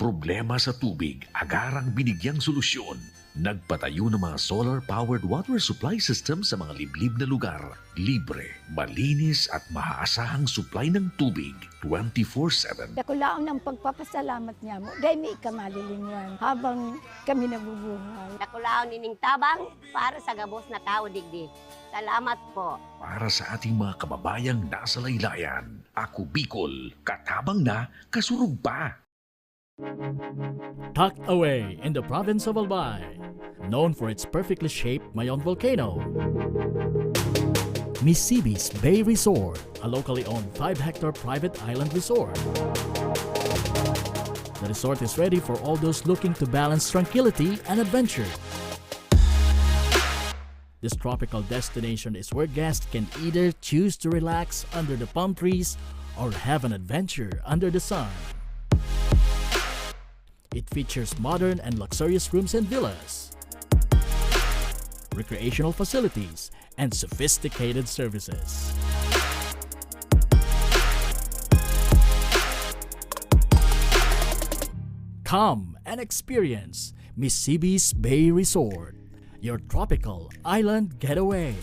Problema sa tubig, agarang binigyang solusyon. Nagpatayo ng mga solar-powered water supply system sa mga liblib na lugar. Libre, malinis at maaasahang supply ng tubig 24/7. Dakulaon ng pagpapasalamat niya mo dahil may kamalilingan habang kami nabubuhay. Nakulaon nining tabang para sa gabos na tao digdi. Salamat po. Para sa ating mga kababayang nasa laylayan, Ako Bicol, katabang na, kasurug pa. Tucked away in the province of Albay, known for its perfectly shaped Mayon volcano, Misibis Bay Resort, a locally owned 5-hectare private island resort. The resort is ready for all those looking to balance tranquility and adventure. This tropical destination is where guests can either choose to relax under the palm trees or have an adventure under the sun. It features modern and luxurious rooms and villas, recreational facilities, and sophisticated services. Come and experience Misibis Bay Resort, your tropical island getaway.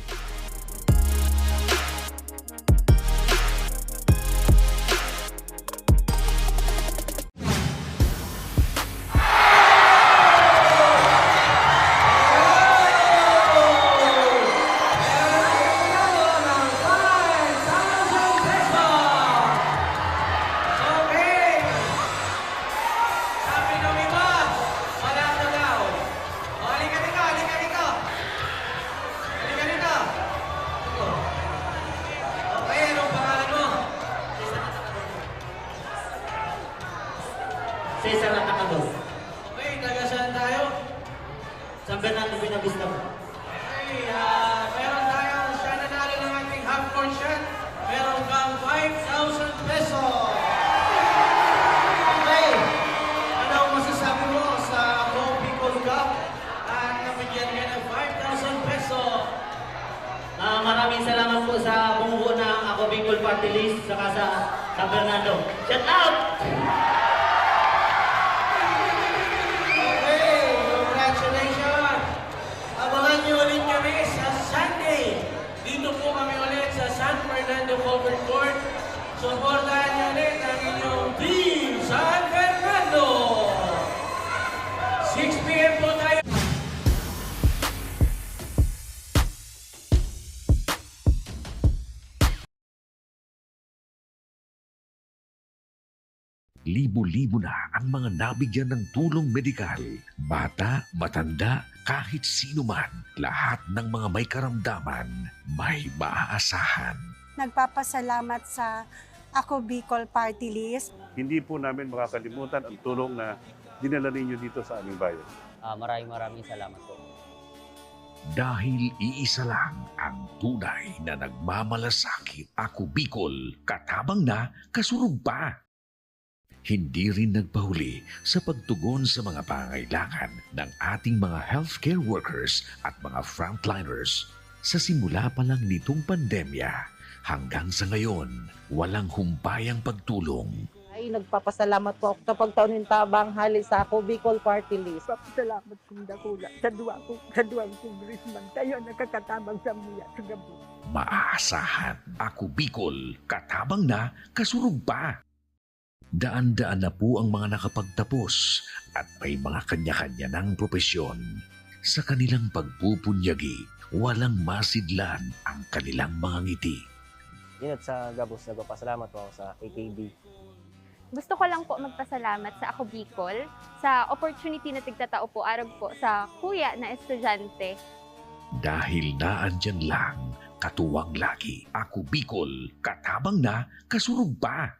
Cesar Atacado. Okay, taga saan tayo? San Fernando Buenavista. Okay, meron tayong siya nanalo ng ating half-court shot. Meron kang 5,000 pesos. Okay, ano ang masasabi mo sa Ako Bicol Cup? At nabigyan ka ng 5,000 pesos. Maraming salamat po sa bumubuo ng Ako Bicol Party List saka sa San Fernando. Shout out! Congratulations! Abangan niyo ulit kami sa Sunday. Dito po kami ulit sa San Fernando Covered Court. Supportahan niyo ulit ang inyong team, San Fernando! 6 p.m. po tayo. Libo-libo na ang mga nabigyan ng tulong medikal. Bata, matanda, kahit sino man, lahat ng mga may karamdaman, may maaasahan. Nagpapasalamat sa Ako Bicol Party List. Hindi po namin makakalimutan ang tulong na dinala ninyo dito sa aming bayan. Maraming salamat po. Dahil iisa lang ang tunay na nagmamalasakit. Ako Bicol, katabang na, kasurug pa. Hindi rin nagpahuli sa pagtugon sa mga pangailangan ng ating mga healthcare workers at mga frontliners. Sa simula pa lang nitong pandemya, hanggang sa ngayon, walang humpayang pagtulong. Ay, nagpapasalamat po ako sa pagtaunin tabang hali sa Ako Bicol Party List. Papasalamat kong dakula sa duwang congressman. Tayo nakakatabang sa mga sa gabi. Maaasahan, Ako Bicol, katabang na, kasurug pa. Daan-daan na po ang mga nakapagtapos at may mga kanya-kanya ng propesyon. Sa kanilang pagpupunyagi, walang masidlan ang kanilang mga ngiti. Yun sa Gabos, nagpapasalamat po ako sa AKB. Gusto ko lang po magpasalamat sa Ako Bicol sa opportunity na tigtatao po arag po sa kuya na estudyante. Dahil naandyan lang, katuwang lagi, Ako Bicol, katabang na, kasurug pa.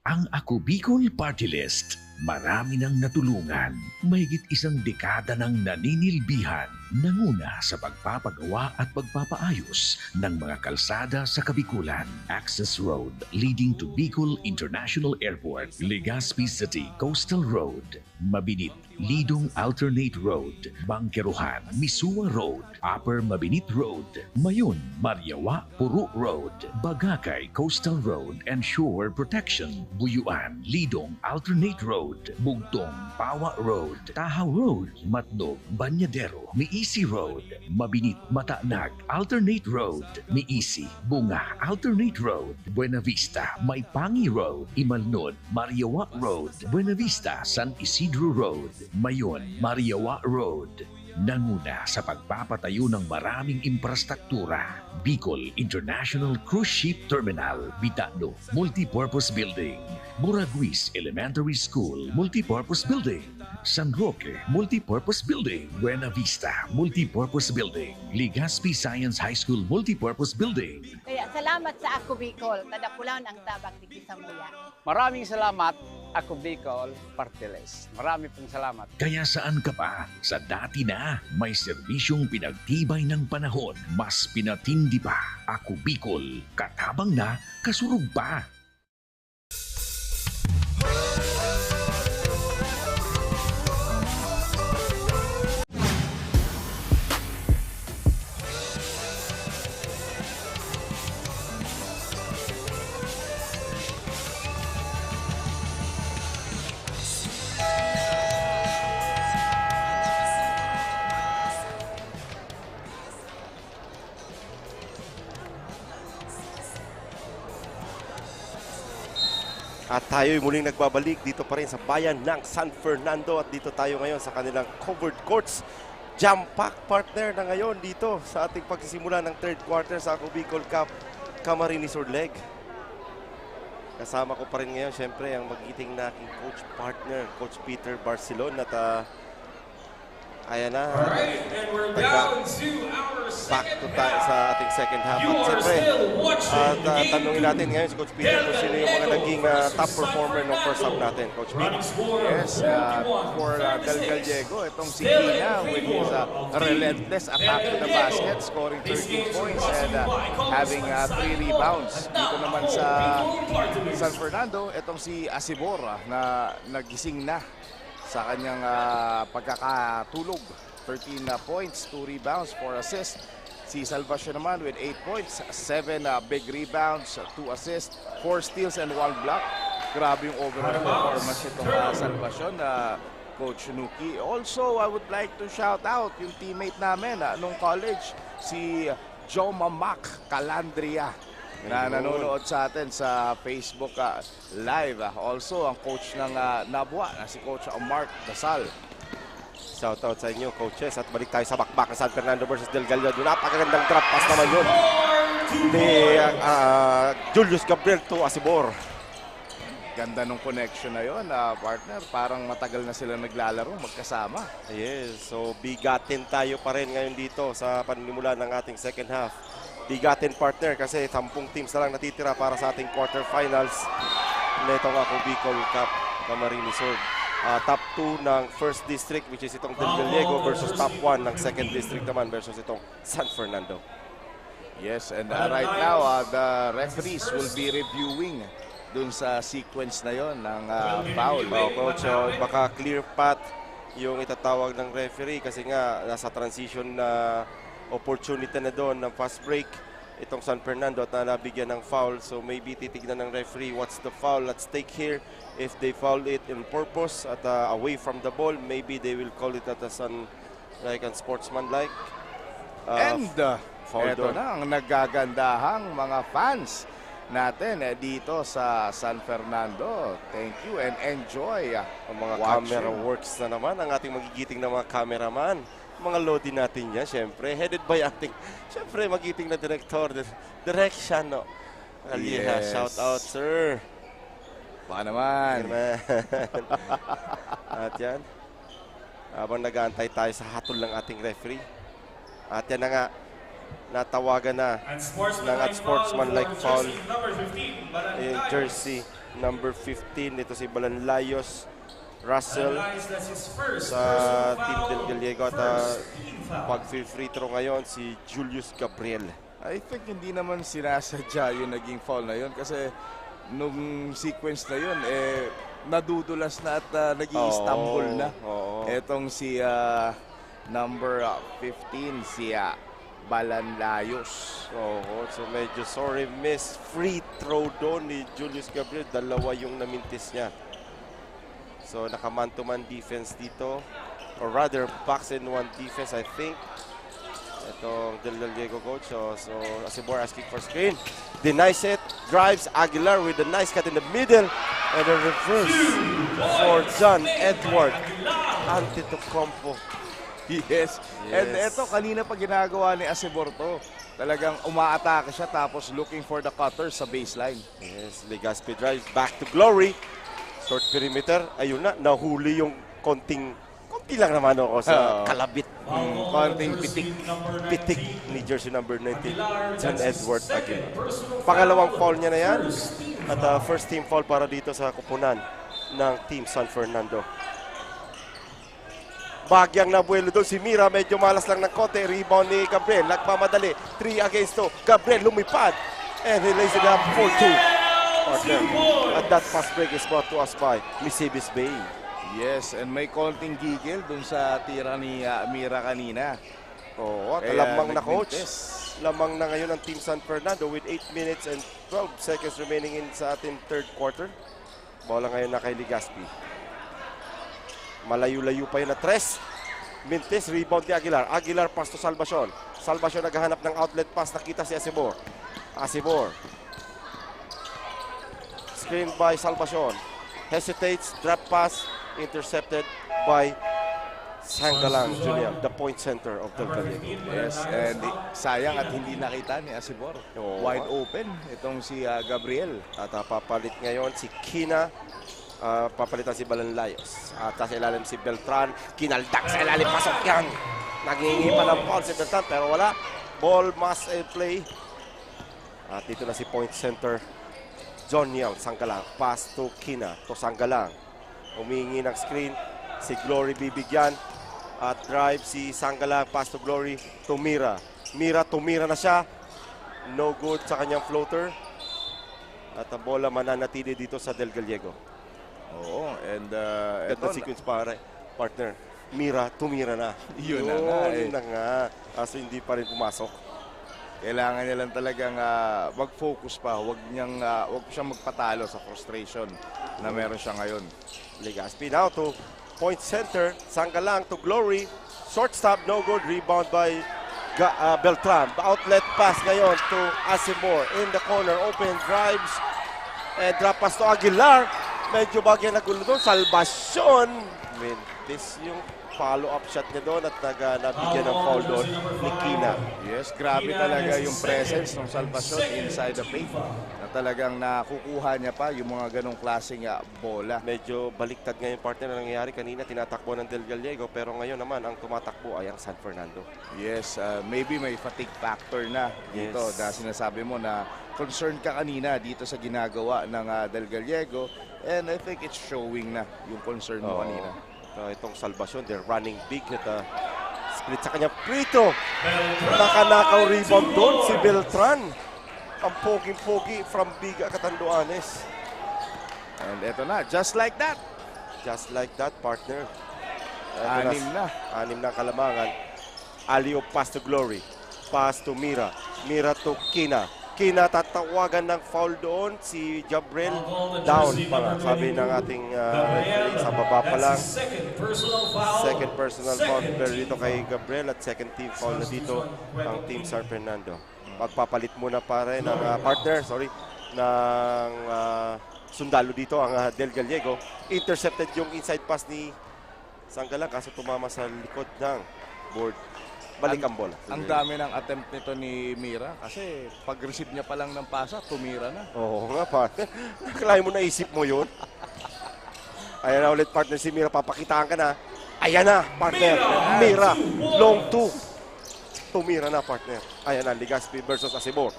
Ang Ako Bicol Party List, marami nang natulungan, mahigit isang dekada nang naninilbihan, nanguna sa pagpapagawa at pagpapaayos ng mga kalsada sa Kabikulan. Access Road leading to Bicol International Airport, Legazpi City Coastal Road, Mabinit, Lidong Alternate Road, Bangkeruhan, Misua Road, Upper Mabinit Road, Mayon, Mariawa, Puro Road, Bagakay Coastal Road and Shore Protection, Buyuan, Lidong Alternate Road, Road, Bugtong, Pawa Road, Tahaw Road, Matnog, Banyadero, Miisi Road, Mabinit, Mataanag, Alternate Road, Miisi, Bunga, Alternate Road, Buena Vista, Maipangi Road, Imalnod, Mariawa Road, Buena Vista, San Isidro Road, Mayon, Mariawa Road. Nanguna sa pagpapatayo ng maraming infrastruktura. Bicol International Cruise Ship Terminal, Bitano, Multipurpose Building, Muraguis Elementary School, Multipurpose Building, San Roque, Multipurpose Building, Buena Vista, Multipurpose Building, Legazpi Science High School, Multipurpose Building. Kaya salamat sa Ako Bicol, tadakulaon ang tabang di sa muya. Maraming salamat, Ako Bicol Party List. Marami pong salamat. Kaya saan ka pa? Sa dati na, may serbisyong pinagtibay ng panahon. Mas pinatindi pa. Ako Bicol, katabang na, kasurog pa. At tayo'y muling nagbabalik dito pa rin sa bayan ng San Fernando at dito tayo ngayon sa kanilang covered courts. Jam-pack partner na ngayon dito sa ating pagsisimula ng third quarter sa Ako Bicol Cup Camarines Surleg. Kasama ko pa rin ngayon syempre ang magiting na aking coach partner, Coach Peter Barcelon at ayan na. Alright, and we're down to our back to tayo sa ating second half. At siyempre, tanungin natin ngayon si Coach Peter kung sino yung mga naging top performer ng first half natin, Coach Peter. Yes, for Del Gallego, itong si Gina with his relentless attack to the basket, scoring 13 points and having 3 rebounds. Dito naman sa San Fernando, itong si Asibor na nagising na sa kanyang pagkakatulog. 13 points, 2 rebounds, 4 assists. Si Salvacion naman with 8 points, 7 big rebounds, 2 assists, 4 steals and 1 block. Grabe yung overall performance itong Salvacion na Coach Nuki. Also, I would like to shout out yung teammate namin nung college, si Joma Mac Calandria, na nanonood sa atin sa Facebook Live. Also, ang coach ng Nabwa, na si Coach Mark Dasal. Shoutout sa inyo, coaches. At balik tayo sa bakbak ng San Fernando versus Del Gallego. Napakagandang drop pass naman yun ni Julius Gabriel to Asibor. Ganda nung connection na yun, partner. Parang matagal na sila naglalaro magkasama. Yes, so bigatin tayo pa rin ngayon dito sa panimula ng ating second half. Bigatin, partner, kasi 10 teams na lang natitira para sa ating quarterfinals nitong Ako Bicol Cup Camarines Sur. Top 2 ng first district, which is itong Del Gallego versus top 1 ng second district naman versus itong San Fernando. Yes, and right now, the referees will be reviewing dun sa sequence na yon ng foul. Coach, baka clear path yung itatawag ng referee kasi nga nasa transition na opportunity na doon ng fast break itong San Fernando at nabigyan ng foul. So maybe titignan ng referee what's the foul at stake here. If they foul it in purpose at away from the ball, maybe they will call it as like unsportsmanlike. And ito na ang nagagandahang mga fans natin dito sa San Fernando. Thank you and enjoy ang mga camera works na naman ang ating magigiting na mga cameraman. Mga loading natin yan, syempre. Headed by ating, syempre, magiting na director. Direction, no? Aliha, Yes. shout out, sir. Baka naman. At yan. Habang nag-aantay tayo sa hatol ng ating referee. At yan na nga, natawagan na ng unsportsmanlike foul. Jersey number 15. Ito si Balanlayos Russell sa Team Del Gallego at pag-free throw ngayon si Julius Gabriel. I think hindi naman sinasadya yung naging foul na yun kasi nung sequence na yun, nadudulas na at nag-i-stumble na. Etong si number 15, si Balanlayos. So medyo sorry miss. Free throw doon ni Julius Gabriel. Dalawa yung namintis niya. So naka-man-to-man defense dito. Or rather, box-in-one defense, I think. Itong Del Gallego coach. So Asibor asking for screen. Denies it. Drives Aguilar with a nice cut in the middle. And a reverse for John Edward Antetokounmpo. Yes. And eto, kanina pa ginagawa ni Asibor to. Talagang umaatake siya tapos looking for the cutter sa baseline. Yes, Legaspi drives back to Glory. Short perimeter. Ayun na, nahuli yung konti lang naman ako sa kalabit. Konting Pitik ni jersey number 19, John Edward Aguilar. Pangalawang foul niya na yan. At first team foul para dito sa kupunan ng Team San Fernando. Bagyang nabuelo doon si Mira, medyo malas lang ng konti. Rebound ni Gabriel, nagmamadali. 3 against 2. Gabriel lumipad. And he lays it up 4-2. At that fast break is brought to us by Misibis Bay. Yes, and may konting gigil dun sa tira ni Mira kanina. Oo, at lamang na coach. Lamang na ngayon ang Team San Fernando with 8 minutes and 12 seconds remaining in sa ating third quarter. Bola ngayon na kay Legaspi. Malayo-layo pa yun na tres. Mintis, rebound ni Aguilar. Aguilar pass to Salvacion. Salvacion naghahanap ng outlet pass. Nakita si Asibor. Asibor. Screen by Salvacion. Hesitates, drop pass. Intercepted by Sangalang Jr., the point center of Del Gallego. Yes, and sayang at hindi nakita ni Asibor. Wide open itong si Gabriel. At papalit ngayon si Kina. Papalitan si Balanlayos. At sa ilalim si Beltran. Kinaldak sa ilalim. Pasok yan. Naghingi pa ng foul si Beltran pero wala. Ball must play. At dito na si point center John Young, Sangalang. Pass to Kina, to Sangalang. Humingi ng screen. Si Glory bibigyan. At drive si Sangalang. Pass to Glory to Mira. Tumira na siya. No good sa kanyang floater. At ang bola mananatili dito sa Del Gallego. Oo, and ganda sequence para partner. Mira, tumira na. Yun na nga. Yun na nga. Kaso hindi pa rin pumasok. Kailangan niya lang talagang mag-focus pa. Huwag siyang magpatalo sa frustration na meron siya ngayon. Legaspi now to point center. Sangalang to Glory. Short stop, no good. Rebound by Beltran. Outlet pass ngayon to Asibor. In the corner, open drives. And drop pass to Aguilar. Medyo bagyan na gulo doon. Salvacion. This yung follow-up shot niya doon at nabigyan ng foul doon ni Kina. Yes, grabe talaga yung presence ng Salvacion inside the paint. Na talagang nakukuha niya pa yung mga ganong klaseng bola. Medyo baliktad ngayon partner na nangyayari. Kanina tinatakbo ng Del Gallego pero ngayon naman ang tumatakbo ay ang San Fernando. Yes, maybe may fatigue factor na dito. Yes. Na sinasabi mo na concerned ka kanina dito sa ginagawa ng Del Gallego. And I think it's showing na yung concern mo kanina. Itong Salvacion, they're running big at split sa kanya. Prito! Nakanakaw rebound doon si Beltran. Ang pogi-pogi from Biga Catanduanes. And eto na, just like that. Just like that, partner. Anim na kalamangan. Alio pass to Glory. Pass to Mira. Mira to Kina. Kina tatawagan ng foul doon si Jabril. Down pa nga. Sabi ng ating referee sa baba pa lang. Second personal foul pero dito kay Gabriel at second team foul na dito ang Team San Fernando. Magpapalit muna pa rin ng ng sundalo dito ang Del Gallego. Intercepted yung inside pass ni Sangalang kaso tumama sa likod ng board. Balik ang bola. Ang dami ng attempt nito ni Mira kasi pag-receive niya pa lang ng pasa, tumira na. Oo nga, partner. Nakalain mo naisip mo yun. Ayan na ulit, partner, si Mira. Papakitaan ka na. Ayan na, partner. Mira, long two. Tumira na, partner. Ayan na, Legaspi versus Asibor.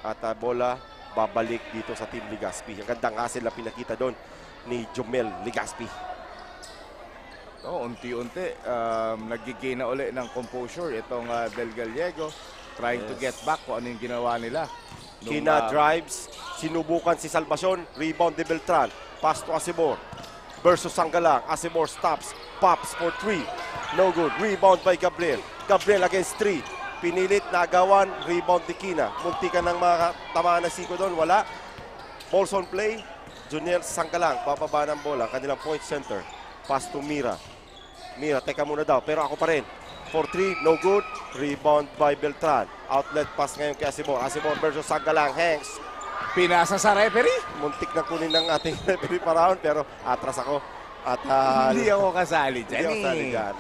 At bola, babalik dito sa Team Legaspi. Ang gandang hassle na pinakita doon ni Jomel Legaspi. Unti-unti, nag-gain na uli ng composure itong Del Gallego. Trying to get back kung ano yung ginawa nila. Kina drives, sinubukan si Salvacion, rebound de Beltran, pass to Asibor versus Sangalang. Asibor stops, pops for 3, no good. Rebound by Gabriel. Gabriel against 3, pinilit, nagawan, rebound ni Kina. Munti ka ng mga tamaan na siko doon, wala. Balls on play, Juniel Sanggalang, bababa ng bola, kanilang point center. Pass to Mira. Mira, teka muna daw, pero ako pa rin. 4-3, no good. Rebound by Beltran. Outlet pass ngayon kay Asibor. Asibor versus Sanggalang. Hanks. Pinasa sa referee. Muntik na kunin ng ating referee paraon, pero atras ako. At Hindi ako kasali dyan. Hindi ako kasali dyan.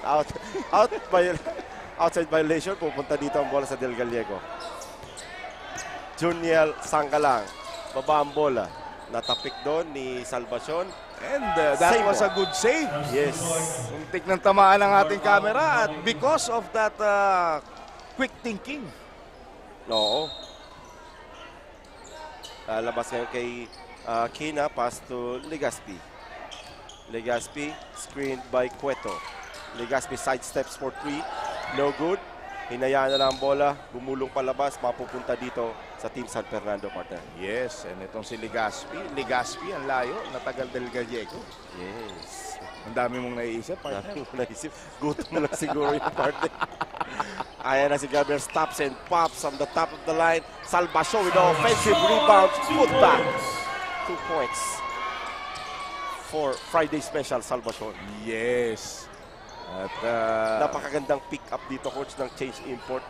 Outside violation, pupunta dito ang bola sa Del Gallego. Juniel Sanggalang. Baba ang bola. Natapik doon ni Salvacion. And that was a good save. Yes. Muntik ng tamaan ng ating camera at because of that quick thinking. Oo. Labas ngayon kay Kina, pass to Legaspi. Legaspi, screened by Cueto. Legaspi sidesteps for 3. No good. Hinayaan na lang ang bola. Bumulong palabas. Mapupunta dito sa Team San Fernando, partner. Yes, and itong si Legaspi. Legaspi, ang layo. Natagal Del Gallego. Yes. Ang dami mong naiisip, partner. Dami mong naisip. Gutom na siguro yung partner. Ayan na si Gabriel, stops and pops on the top of the line. Salvacion with the offensive rebound. Put back. 2 points for Friday special, Salvacion. Yes. At napakagandang pick up dito, coach, ng change import.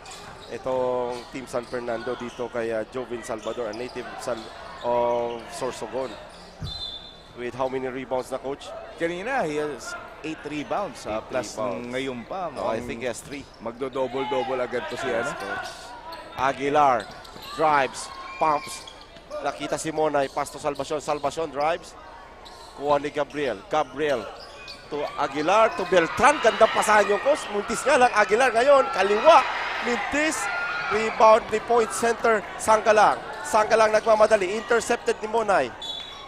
Itong Team San Fernando dito kay Jovin Salvador, a native son of Sorsogon. With how many rebounds na, coach? Kanina, he has 8 rebounds. Plus ngayon pa. I think he has 3. Magdo-double-double agad to si coach. Aguilar drives, pumps. Nakita si Monay, pass to Salvacion. Salvacion drives. Kuha ni Gabriel. Gabriel to Aguilar, to Beltran. Gandang pasahan yung coach. Muntis nga lang Aguilar ngayon. Kaliwa. Mintis. Rebound ni point center. Sanggalang. Sanggalang nagmamadali. Intercepted ni Monay.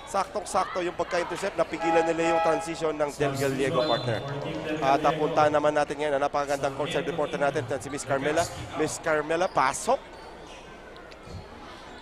Saktong-sakto yung pagka-intercept. Napigilan nila yung transition ng Del Gallego, partner. At napunta naman natin ngayon. Napakagandang courtside reporter natin si Miss Carmela. Miss Carmela, pasok.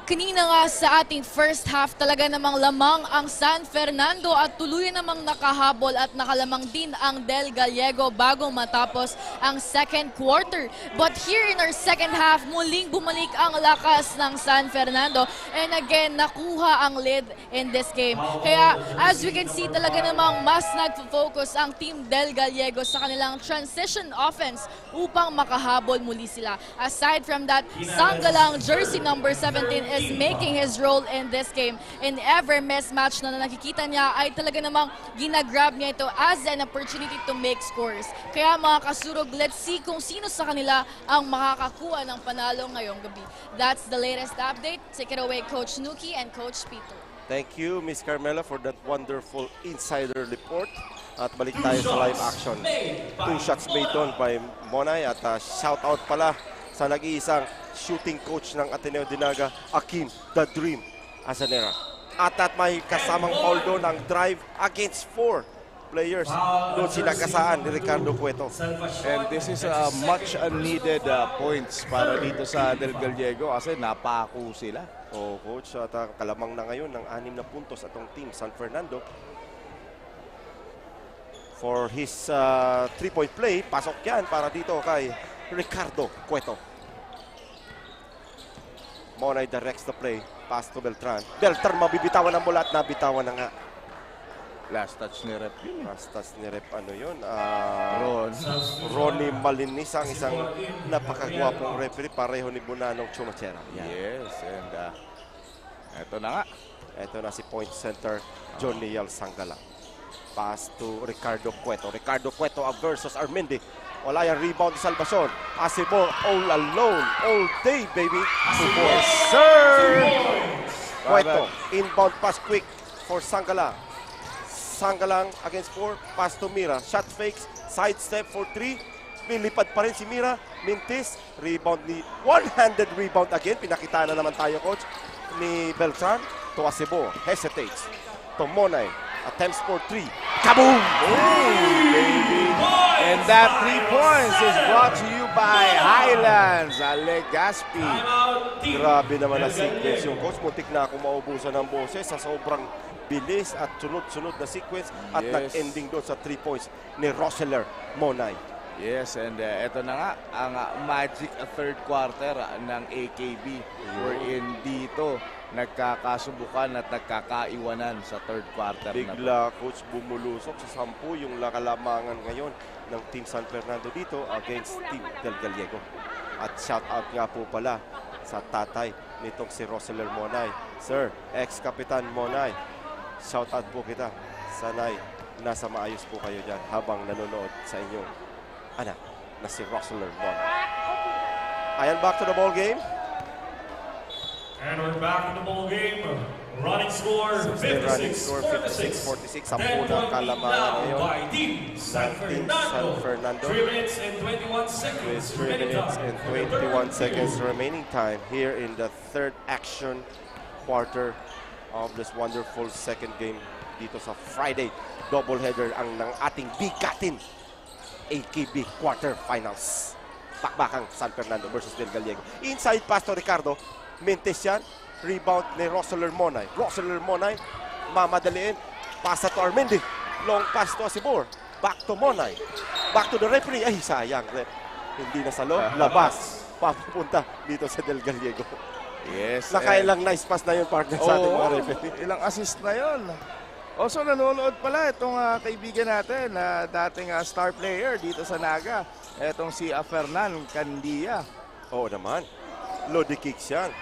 Kanina nga sa ating first half, talaga namang lamang ang San Fernando at tuluyan namang nakahabol at nakalamang din ang Del Gallego bago matapos ang second quarter. But here in our second half, muling bumalik ang lakas ng San Fernando and again, nakuha ang lead in this game. Kaya as we can see, talaga namang mas nag-focus ang Team Del Gallego sa kanilang transition offense upang makahabol muli sila. Aside from that, Sanggalang, jersey number 17, is making his role in this game. In every mismatch na nakikita niya ay talaga namang ginagrab niya ito as an opportunity to make scores. Kaya mga kasurog, let's see kung sino sa kanila ang makakakuha ng panalo ngayong gabi. That's the latest update. Take it away, Coach Nuki and Coach Peter. Thank you, Miss Carmela, for that wonderful insider report. At balik tayo sa live action. 2 shots made doon by Monay at shout out pala sa nag-iisang shooting coach ng Ateneo Dinaga, Akim The Dream Asanera. At may kasamang foul doon ang drive against 4 players. Doon sinakasaan ni Ricardo Cueto. And this is much unneeded points para dito sa Del Gallego kasi napako sila. Oh, coach, at kalamang na ngayon ng 6 na puntos atong team San Fernando. For his 3-point play, pasok yan para dito kay Ricardo Cueto. Monay directs the play. Pass to Beltran. Beltran mabibitawan ang bola at nabitawan na nga. Last touch ni Rep yun. Last touch ni Rep, ano yun? Ronnie Malinis, ang isang napakagwapong referee. Pareho ni Bunanong Chumachera. Yes, and eto na nga. Eto na si point center, Joniel Sanggalang. Pass to Ricardo Cueto. Ricardo Cueto versus Armindi. Wala yung rebound ni Salvacion. Asibor all alone, all day, baby. Yes, sir! Cueto, inbound pass quick for Sanggalang. Sanggalang against 4, pass to Mira. Shot fakes, sidestep for 3. Milipad pa rin si Mira. Mintis, rebound ni one-handed rebound again. Pinakita na naman tayo, coach, ni Beltran. To Asibor, hesitates. To Monay, attempts for 3. Kaboom! Baby! And that 3 points is brought to you by Highlands, Legaspi. Grabe naman na sequence yung coach. Muntik na ako maubusan ng boses sa sobrang bilis at sunod-sunod na sequence at nag-ending doon sa 3 points ni Roseler Monay. Yes, and eto na nga ang magic third quarter ng AKB. Wherein dito nagkakasubukan at nagkakaiwanan sa third quarter na to. Bigla, coach, bumulusok sa 10 yung lakalamangan ngayon ng Team San Fernando dito against Team Del Gallego. At shout out nga po pala sa tatay nitong si Roseler Monay. Sir, ex-kapitan Monay, shout out po kita. Sana'y nasa maayos po kayo dyan habang nanonood sa inyong anak na si Roseler Monay. Ayan, back to the ball game. And we're back in the ball game. Running score, Running score 56-46. 10 ang kalamangan ngayon by Team San Fernando. 3 minutes and 21 seconds. With 3 minutes and 21 seconds remaining time here in the third action quarter of this wonderful second game dito sa Friday doubleheader ang ng ating bigatin AKB quarterfinals. Bakbakang San Fernando versus Del Gallego. Inside pass to Ricardo. Mentes yan. Rebound ni Roseler Monay. Roseler Monay, mamadaliin. Pasa to Armendi. Long pass to Asibor. Back to Monay. Back to the referee. Ay, sayang. Hindi na sa loob. Labas. Papupunta dito sa Del Gallego. Yes. Nakailang nice pass na yun, partner, sa ating mga referee. Ilang assist na yun. Also, nanonood pala itong kaibigan natin na dating star player dito sa Naga. Itong si Fernan Candia. Oo naman. Lodi kicks yan.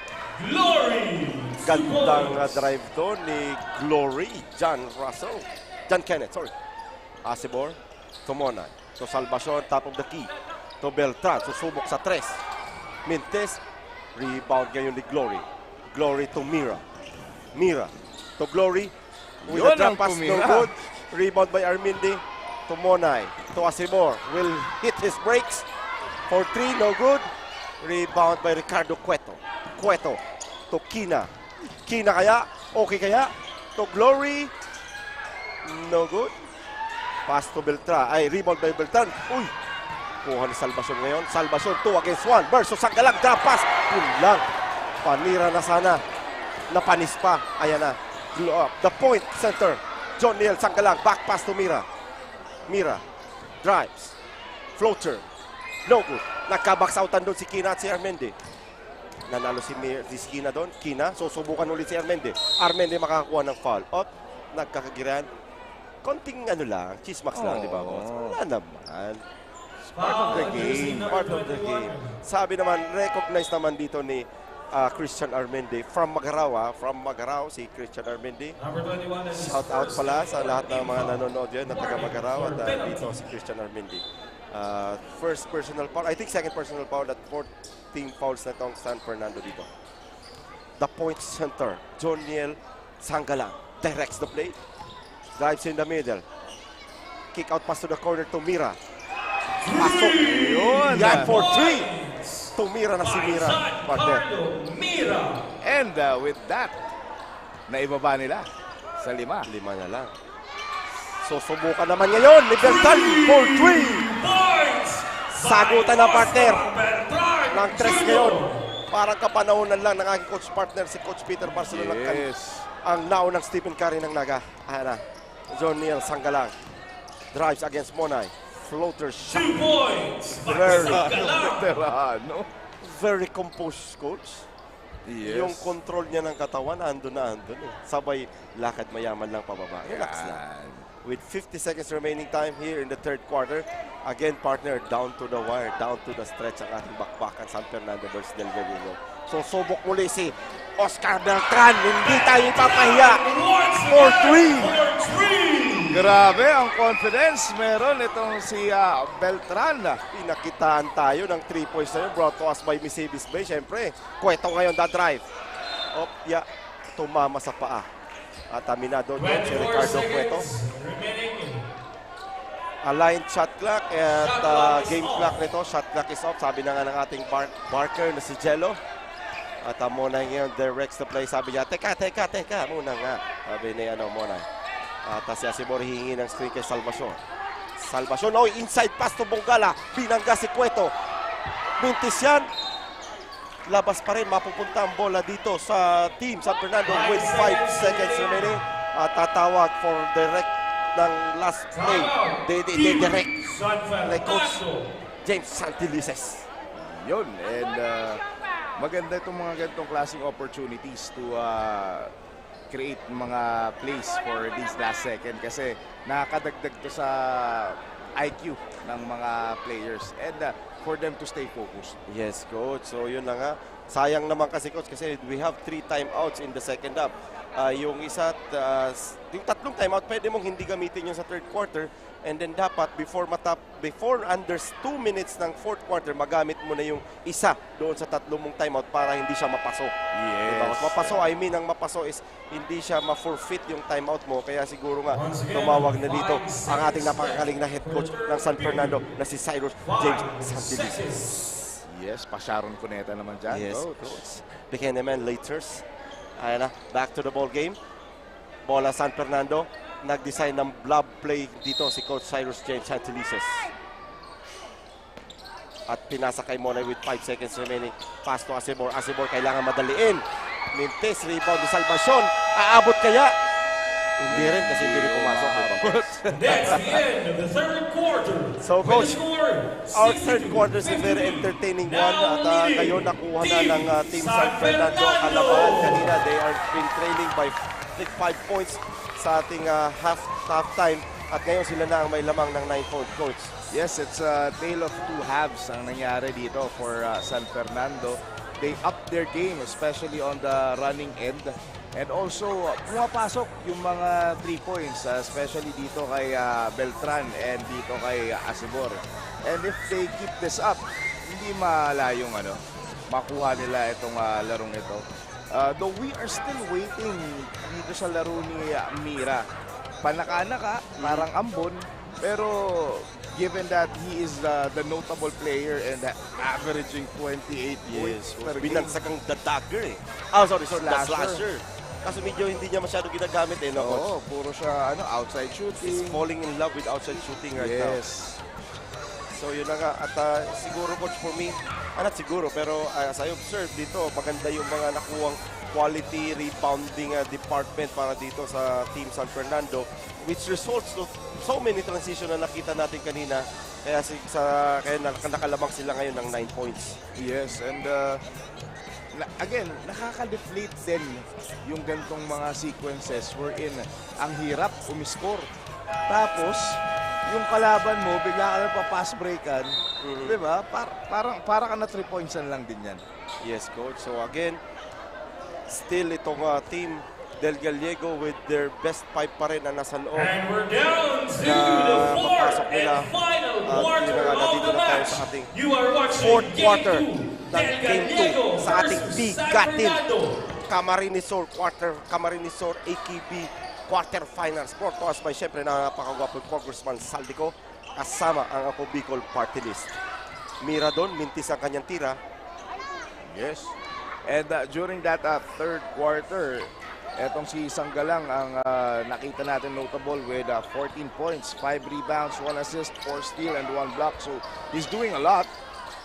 Glory! Gandang drive to ni Glory. John Russell. John Kenneth, sorry. Asibor. To Monay. To Salvacion, top of the key. To Beltran. Susubok sa 3. Mintes. Rebound ngayon ni Glory. Glory to Mira. Mira. To Glory. With a drop pass, no good. Rebound by Armindi. To Monay. To Asibor. Will hit his brakes. For 3, no good. Rebound by Ricardo Cueto. Cueto to Kina. Kina kaya? Okay kaya? To Glory. No good. Pass to Beltran. Ay, rebound by Beltran. Uy! Kuha ni Salvacion ngayon. Salvacion 2 against 1 versus Sanggalang. Drop pass. Yun lang. Panira na sana. Napanis pa. Ayan na. The point center. John Neal Sanggalang. Back pass to Mira. Mira. Drives. Floater. No good. Nagka-box-outan doon si Kina at si Armendi. Nanalo si Kina doon. Kina. So, subukan ulit si Armendi. Armendi makakakuha ng foul. Up. Nagkakagiran. Konting ano lang. Chismax lang, di ba? Wala naman. Part of the game. Part of the game. Sabi naman, recognize naman dito ni Christian Armendi from Magaraw. From Magaraw, si Christian Armendi. Shout out pala sa lahat ng mga nanonood yan na taga Magaraw. At dito si Christian Armendi. First personal foul, I think second personal foul at 4th team fouls na itong San Fernando dito. The point center, John Niel Sanggalang directs the play, drives in the middle, kick out pass to the corner to Mira. Pasok yun! Yan for 3! To Mira na si Mira. Partner. And with that, naibaba nila sa 5. 5 na lang. So, subukan naman ngayon ni Beltran for 3. Sagutan na partner ng 3 ngayon. Parang kapanahonan lang ng aking coach partner, si Coach Peter Barcelona. Yes. Ang naunang Stephen Curry ng Naga. Ayan na. John Neal Sanggalang. Drives against Monay. Floater shot. 2 points. Very composed, coach. Yes. Yung control niya ng katawan, andun na andun. Sabay, lakad mayaman lang pababa. Relax lang. With 50 seconds remaining time here in the third quarter. Again, partner, down to the wire, down to the stretch ang ating bakbakan San Fernando versus Del Gallego. So, subok muli si Oscar Beltran. Hindi tayo ipapahiya. For 3. Grabe ang confidence meron itong si Beltran. Pinakitaan tayo ng 3 points na yun, brought to us by Mercedes Bay. Siyempre, Cueto ngayon, that drive. Tumama sa paa. At aminado doon si Ricardo Cueto. Aligned shot clock at game clock nito. Shot clock is off. Sabi na nga ng ating Barker na si Jello. At Monay ngayon directs the play. Sabi niya, teka muna nga. Sabi ni Monay. At si Asibor hihingi ng screen kay Salvacion. Salvacion, inside pass to Bongala. Binangga si Cueto. Mintis yan. Labas pa rin, mapupunta ang bola dito sa Team San Fernando with 5 seconds remaining. At tatawag for direct ng last play. Direct like Coach James Santilises. Yun, and maganda itong mga ganitong klaseng opportunities to create mga plays for this last second kasi nakakadagdag to sa IQ ng mga players and for them to stay focused. Yes, coach. So yun na nga. Sayang naman kasi, coach, kasi we have 3 timeouts in the second half. Yung isa, yung tatlong timeout, pwede mong hindi gamitin yung sa third quarter. And then dapat, before under 2 minutes ng fourth quarter, magamit mo na yung isa doon sa tatlong mong timeout para hindi siya mapaso. Yes. Diba? Mapaso, I mean, ang mapaso is hindi siya ma-forfeit yung timeout mo. Kaya siguro nga, tumawag na dito ang ating napakagaling na head coach ng San Fernando na si Cyrus James Santelices. Yes, pa-Sharon Cuneta naman dyan. Yes, coach. Buchanan Laters. Ayan na, back to the ball game. Bola San Fernando. Nag-design ng blob play dito si Coach Cyrus James Santelices. At pinasa kay Monay with 5 seconds remaining. Pass to Asibor. Asibor kailangan madaliin. Mintes, rebound ni Salvacion. Aabot kaya? Hindi rin kasi hindi rin pumasok. That's the end of the third quarter. So, Coach, our third quarter is a very entertaining one. At ngayon nakuha na ng Team San Fernando ang kalabahan. Kanina, they are been trailing by 5 points sa ating half-time. At ngayon sila na ang may lamang ng 9 points, Coach. Yes, it's a tale of 2 halves ang nangyari dito for San Fernando. They upped their game, especially on the running end. And also, pumapasok yung mga 3 points, especially dito kay Beltran and dito kay Asibor. And if they keep this up, hindi malayong makuha nila itong larong ito. Though we are still waiting dito sa laro ni Mira. Panaka-naka, parang ambon, pero given that he is the notable player and averaging 28 points per game. Binagsakang the dagger eh. Sorry, the slasher. Kasi medyo hindi niya masyado ginagamit no, Coach? Oo, puro siya outside shooting. He's falling in love with outside shooting right now. Yes. So yun na nga. At siguro, Coach, for me, not siguro, pero as I observe dito, maganda yung mga nakuwang quality rebounding department para dito sa Team San Fernando, which results to so many transition na nakita natin kanina. Kaya nakalamang sila ngayon ng 9 points. Yes, and again, nakaka-deflate din yung gantong mga sequences wherein ang hirap umiscore. Tapos, yung kalaban mo, bigla ka na pa-pass breakan, di ba? Para ka na 3 points lang din yan. Yes, Coach. So again, still itong team Del Gallego with their best 5 pa rin na nasa loob. And we're down to the fourth and final quarter of the match. You are watching fourth quarter Del game 2 Gallego sa ating versus bigatin San Fernando. Camarinesor AKB quarterfinals. Brought to us by syempre na napakagwapong Congressman Saldico kasama ang Ako Bicol Party List. Mira doon, mintis ang kanyang tira. Yes. And during that third quarter, etong si Sanggalang ang nakita natin notable with 14 points, 5 rebounds, 1 assist, 4 steal, and 1 block. So, he's doing a lot.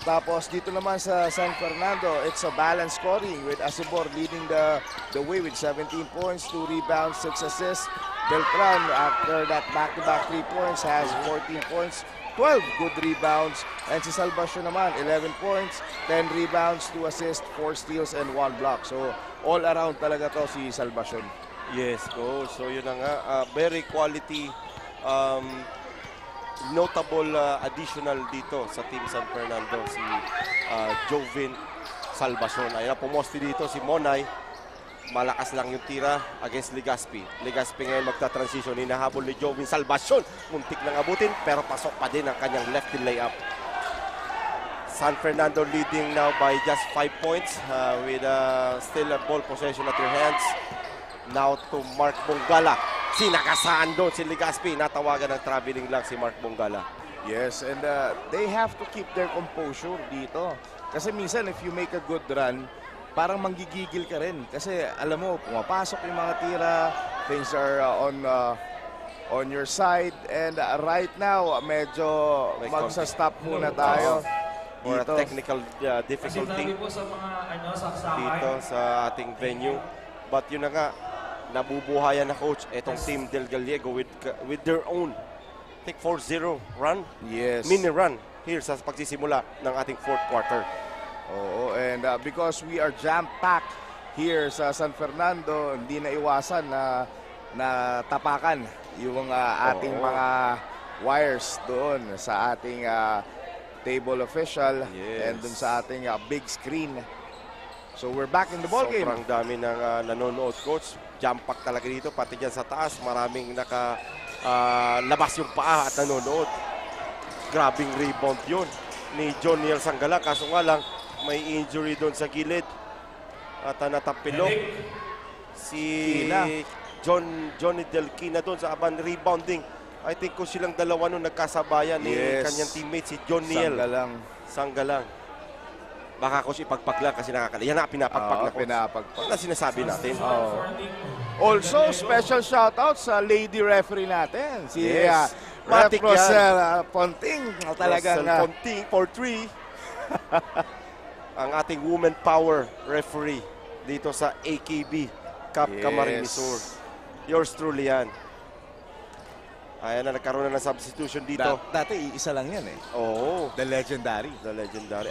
Tapos dito naman sa San Fernando, it's a balanced scoring with Asibor leading the way with 17 points, 2 rebounds, 6 assists. Beltran, after that back-to-back 3 points, has 14 points, 12 good rebounds. And si Salvacion naman, 11 points, 10 rebounds, 2 assists, 4 steals, and 1 block. So, all around talaga to si Salvacion. Yes, Coach. So, yun na nga. Very quality, notable additional dito sa Team San Fernando, si Jovin Salvacion. Ayun na, pumosti dito si Monay. Malakas lang yung tira against Legaspi. Legaspi ngayon magta-transition. Hinahabol ni Jovin Salvacion. Muntik nang abutin, pero pasok pa din ang kanyang lefty layup. San Fernando leading now by just 5 points with still a ball possession at their hands. Now to Mark Bongala. Sinagasaan doon si Legaspi. Natawagan ng traveling lang si Mark Bongala. Yes, and they have to keep their composure dito. Kasi minsan if you make a good run, parang manggigigil ka rin. Kasi alam mo, pumapasok yung mga tira, things are on your side. And right now, medyo magsa-stop muna tayo. For a technical difficulty dito sa ating venue. But yun na nga, nabubuhayan na, Coach, itong Team Del Gallego with their own, I think 4-0 run. Yes. Mini run here sa pagsisimula ng ating fourth quarter. Oo, and because we are jam-packed here sa San Fernando, hindi na iwasan na tapakan yung ating mga wires doon sa ating table official and dun sa ating big screen. So we're back in the ball game. Sobrang dami ng nanonood, coach. Jump pack talaga dito, pati dyan sa taas. Maraming labas yung paa at nanonood. Grabing rebound yun ni John Niel Sanggala. Kaso nga lang, may injury doon sa gilid. At natapilok si Johnny Del Quina doon sa aban rebounding. I think kung silang dalawa nung nagkasabayan ni kanyang teammate si John Niel Sanggalang. Baka coach ipagpag lang kasi nakakala. Yan na pinapagpag na coach. Pinapagpag. Na sinasabi natin. Also, special shoutout sa lady referee natin. Si Matic Rosel Ponting. Talagang Rosel Ponting for 3. Ang ating woman power referee dito sa AKB Cup Camarines Sur. Yours truly yan. Ayan na, nagkaroon na ng substitution dito. Dati isa lang yan Oo. The legendary.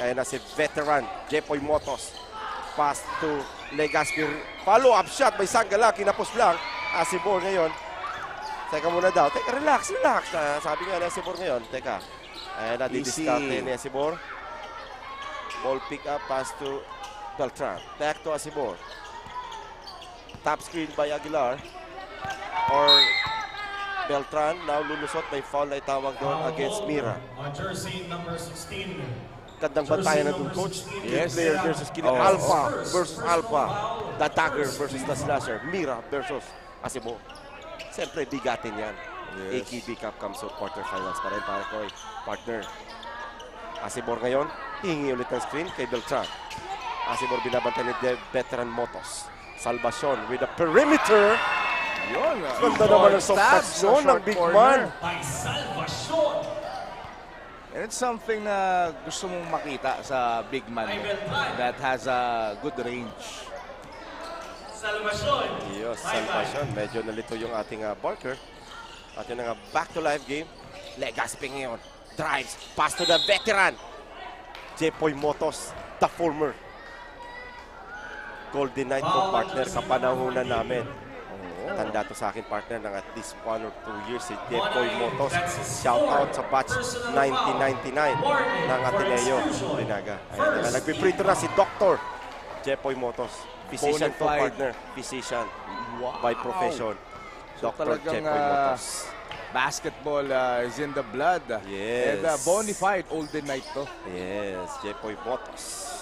Ayan na si veteran Jepoy Motos. Pass to Legazpi. Follow-up shot by Sanggala. Kinapos lang. Asibor ngayon. Teka muna daw. Teka, relax. Sabi nga ni Asibor ngayon. Teka. Ayan na, didiskarte ni Asibor. Ball pick up. Pass to Beltran. Back to Asibor. Top screen by Aguilar. Or Beltran, now lulusot, may foul na itawag doon against Mira. On jersey number 16. Gandang bantayan na doon, coach. Player versus killer. Alpha versus Alpha. The Dagger versus the Slasher. Mira versus Asibor. Siyempre, bigatin yan. AKB Cup comes to quarterfinals pa rin para ko partner. Asibor ngayon, hihingi ulit ng screen kay Beltran. Asibor binabantay ni veteran Motos. Salvacion with a perimeter. Yun. Ganda naman ang soft touch doon ng big man. By Salvacion. And it's something na gusto mong makita sa big man that has a good range. Salvacion. Yes, Salvacion. Medyo nalito yung ating Barker. At yun ang back to life game. Legazpi ngayon. Drives. Pass to the veteran. Jepoy Motos, the former Golden Knight po partner kapanahunan namin. Tanda to sa akin partner ng at least 1 or 2 years si Jepoy Motos. Shout out sa batch 1999 ng Ateneo Linaga. Ayan na, nagpiprito na si Dr. Jepoy Motos. Physician to partner. Physician by profession. So Dr. Jepoy Motos. Basketball is in the blood. Yes. And bona fide Golden Knight to. Yes, Jepoy Motos.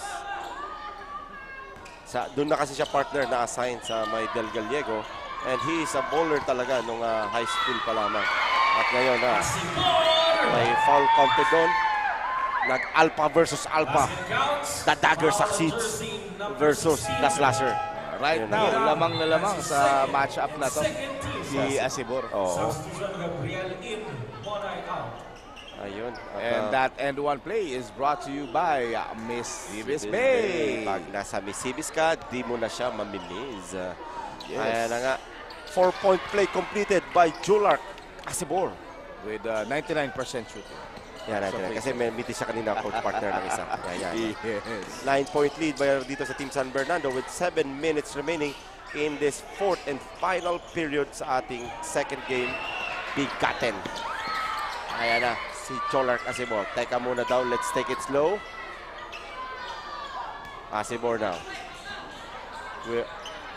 Doon na kasi siya partner na assign sa may Del Gallego. And he is a bowler talaga nung high school pa lamang. At ngayon may foul counted doon. Nag-Alpha versus Alpha. The Dagger succeeds versus the Slasher. Right now, lamang na lamang sa match-up na to si Asibor. Ayun. And that end one play is brought to you by Miss Cibis Bay. Pag nasa Miss Cibis ka, di mo na siya mamimiss. Ayan na nga. 4-point play completed by Julark Asibor. With 99% shooting. Yan natin. Kasi may meeting siya kanina, coach partner ng isa. Yes. 9-point lead by dito sa Team San Bernardo with 7 minutes remaining in this fourth and final period sa ating second game. Bigatin. Ayan na, si Julark Asibor. Teka muna daw, let's take it slow. Asibor now.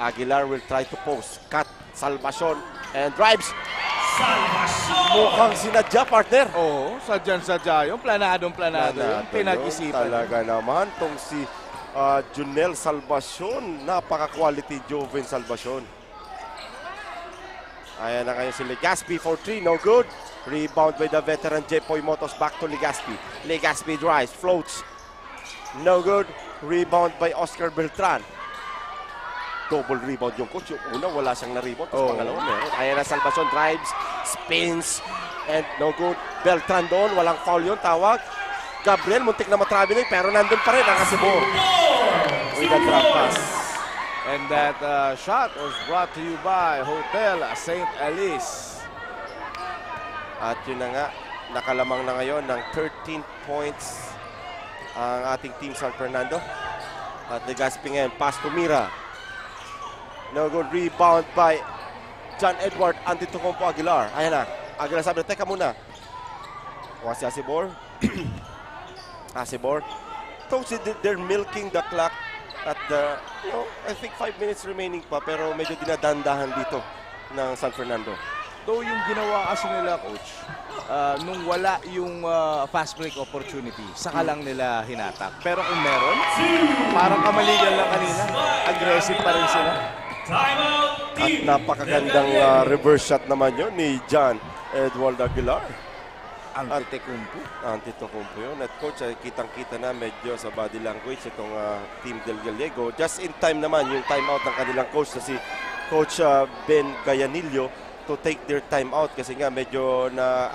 Aguilar will try to post. Cut. Salvacion and drives. Salvacion! Mukhang sinadya, partner. Oo, sadyan-sadya yung planadong yung pinag-isipan. Talaga naman tong si Junel Salvacion. Napaka-quality Joven Salvacion. Ayan na kayo si Legazpi for 3, no good. Rebound by the veteran Jepoy Motos, back to Legazpi. Legazpi drives, floats. No good. Rebound by Oscar Beltran. Double rebound yung coach. Yung una, wala siyang na-rebound. Tapos pangalawa, meron. Ayan na, Salvacion drives, spins, and no good. Beltran doon, walang foul yun, tawag. Gabriel, muntik na matraveling, pero nandun pa rin ang Asibor. With a drop pass. And that shot was brought to you by Hotel St. Alice. At yun na nga, nakalamang na ngayon ng 13 points ang ating team San Fernando. At Legazpi ngayon, pass to Mira. No good rebound by John Edward Antetokounmpo Aguilar. Ayan na. Aguilar sabi na, teka muna. O si Asibor. Asibor. Coach, they're milking the clock at the, I think 5 minutes remaining pa, pero medyo dinadandahan dito ng San Fernando. Though yung ginawa kasi nila, Coach, nung wala yung fast break opportunity, saka lang nila hinatak. Pero kung meron, parang kamaligan lang kanina. Aggressive pa rin sila. At napakagandang reverse shot naman yun ni John Edward Aguilar. Antetokounmpo yun. At coach, kitang-kita na medyo sa body language itong Team Del Gallego. Just in time naman yung timeout ng kanilang coach na si Coach Ben Gallanillo to take their timeout kasi nga medyo na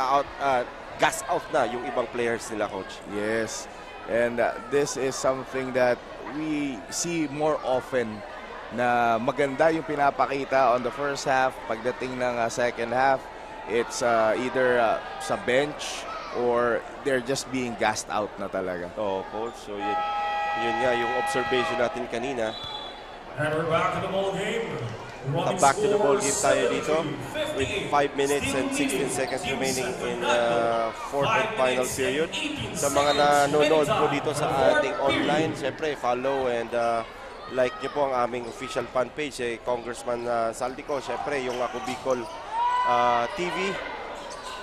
gas out na yung ibang players nila, Coach. Yes. And this is something that we see more often na maganda yung pinapakita on the first half. Pagdating ng second half, it's either sa bench or they're just being gassed out na talaga. Oo, Coach. So yun nga yung observation natin kanina. And we're back to the ball game. Back to the ball game tayo dito with 5 minutes and 16 seconds remaining in fourth and final period. Sa mga nanonood po dito sa ating online, siyempre follow and like nyo po ang aming official fan page, Congressman Saldico. Siyempre yung Ako Bicol TV,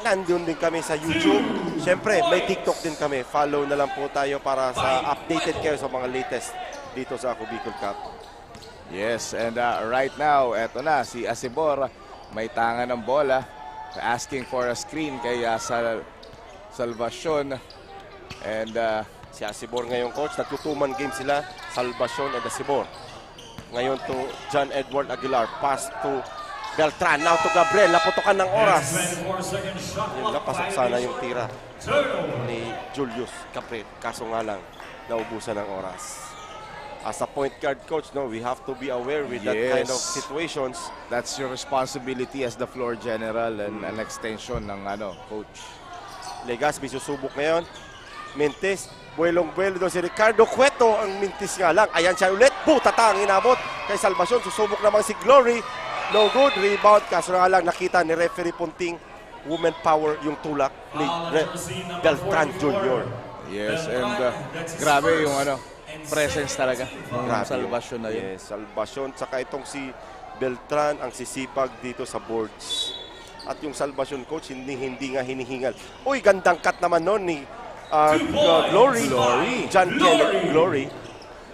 nandun din kami sa YouTube. Siyempre may TikTok din kami. Follow na lang po tayo para sa updated kayo sa mga latest dito sa Ako Bicol Cup. Yes, and right now, eto na, si Asibor may tanga ng bola, asking for a screen kay Salvacion. And si Asibor ngayon, Coach, nagtutuman game sila, Salvacion and Asibor. Ngayon to John Edward Aguilar, pass to Beltran, now to Gabriel, naputokan ng oras. Yun na, pasok sana yung tira ni Julius Gabriel, kaso nga lang, naubusan ng oras. As a point guard, Coach, we have to be aware with that kind of situations. That's your responsibility as the floor general and an extension ng coach. Legazpi susubok ngayon. Mintis, buwelong-buwelo doon si Ricardo Cueto. Ang mintis nga lang. Ayan siya ulit. Butata ang inabot kay Salvacion. Susubok naman si Glory. No good. Rebound. Kaso nga lang nakita ni referee Punting. Woman power yung tulak ni Beltran Jr. Yes, and grabe yung presence talaga ng Salvacion na yun. Yes, Salvacion. Saka itong si Beltran ang sisipag dito sa boards. At yung Salvacion, Coach, hindi nga hinihingal. Uy, gandang cut naman nun ni Glory. John Kelly Glory.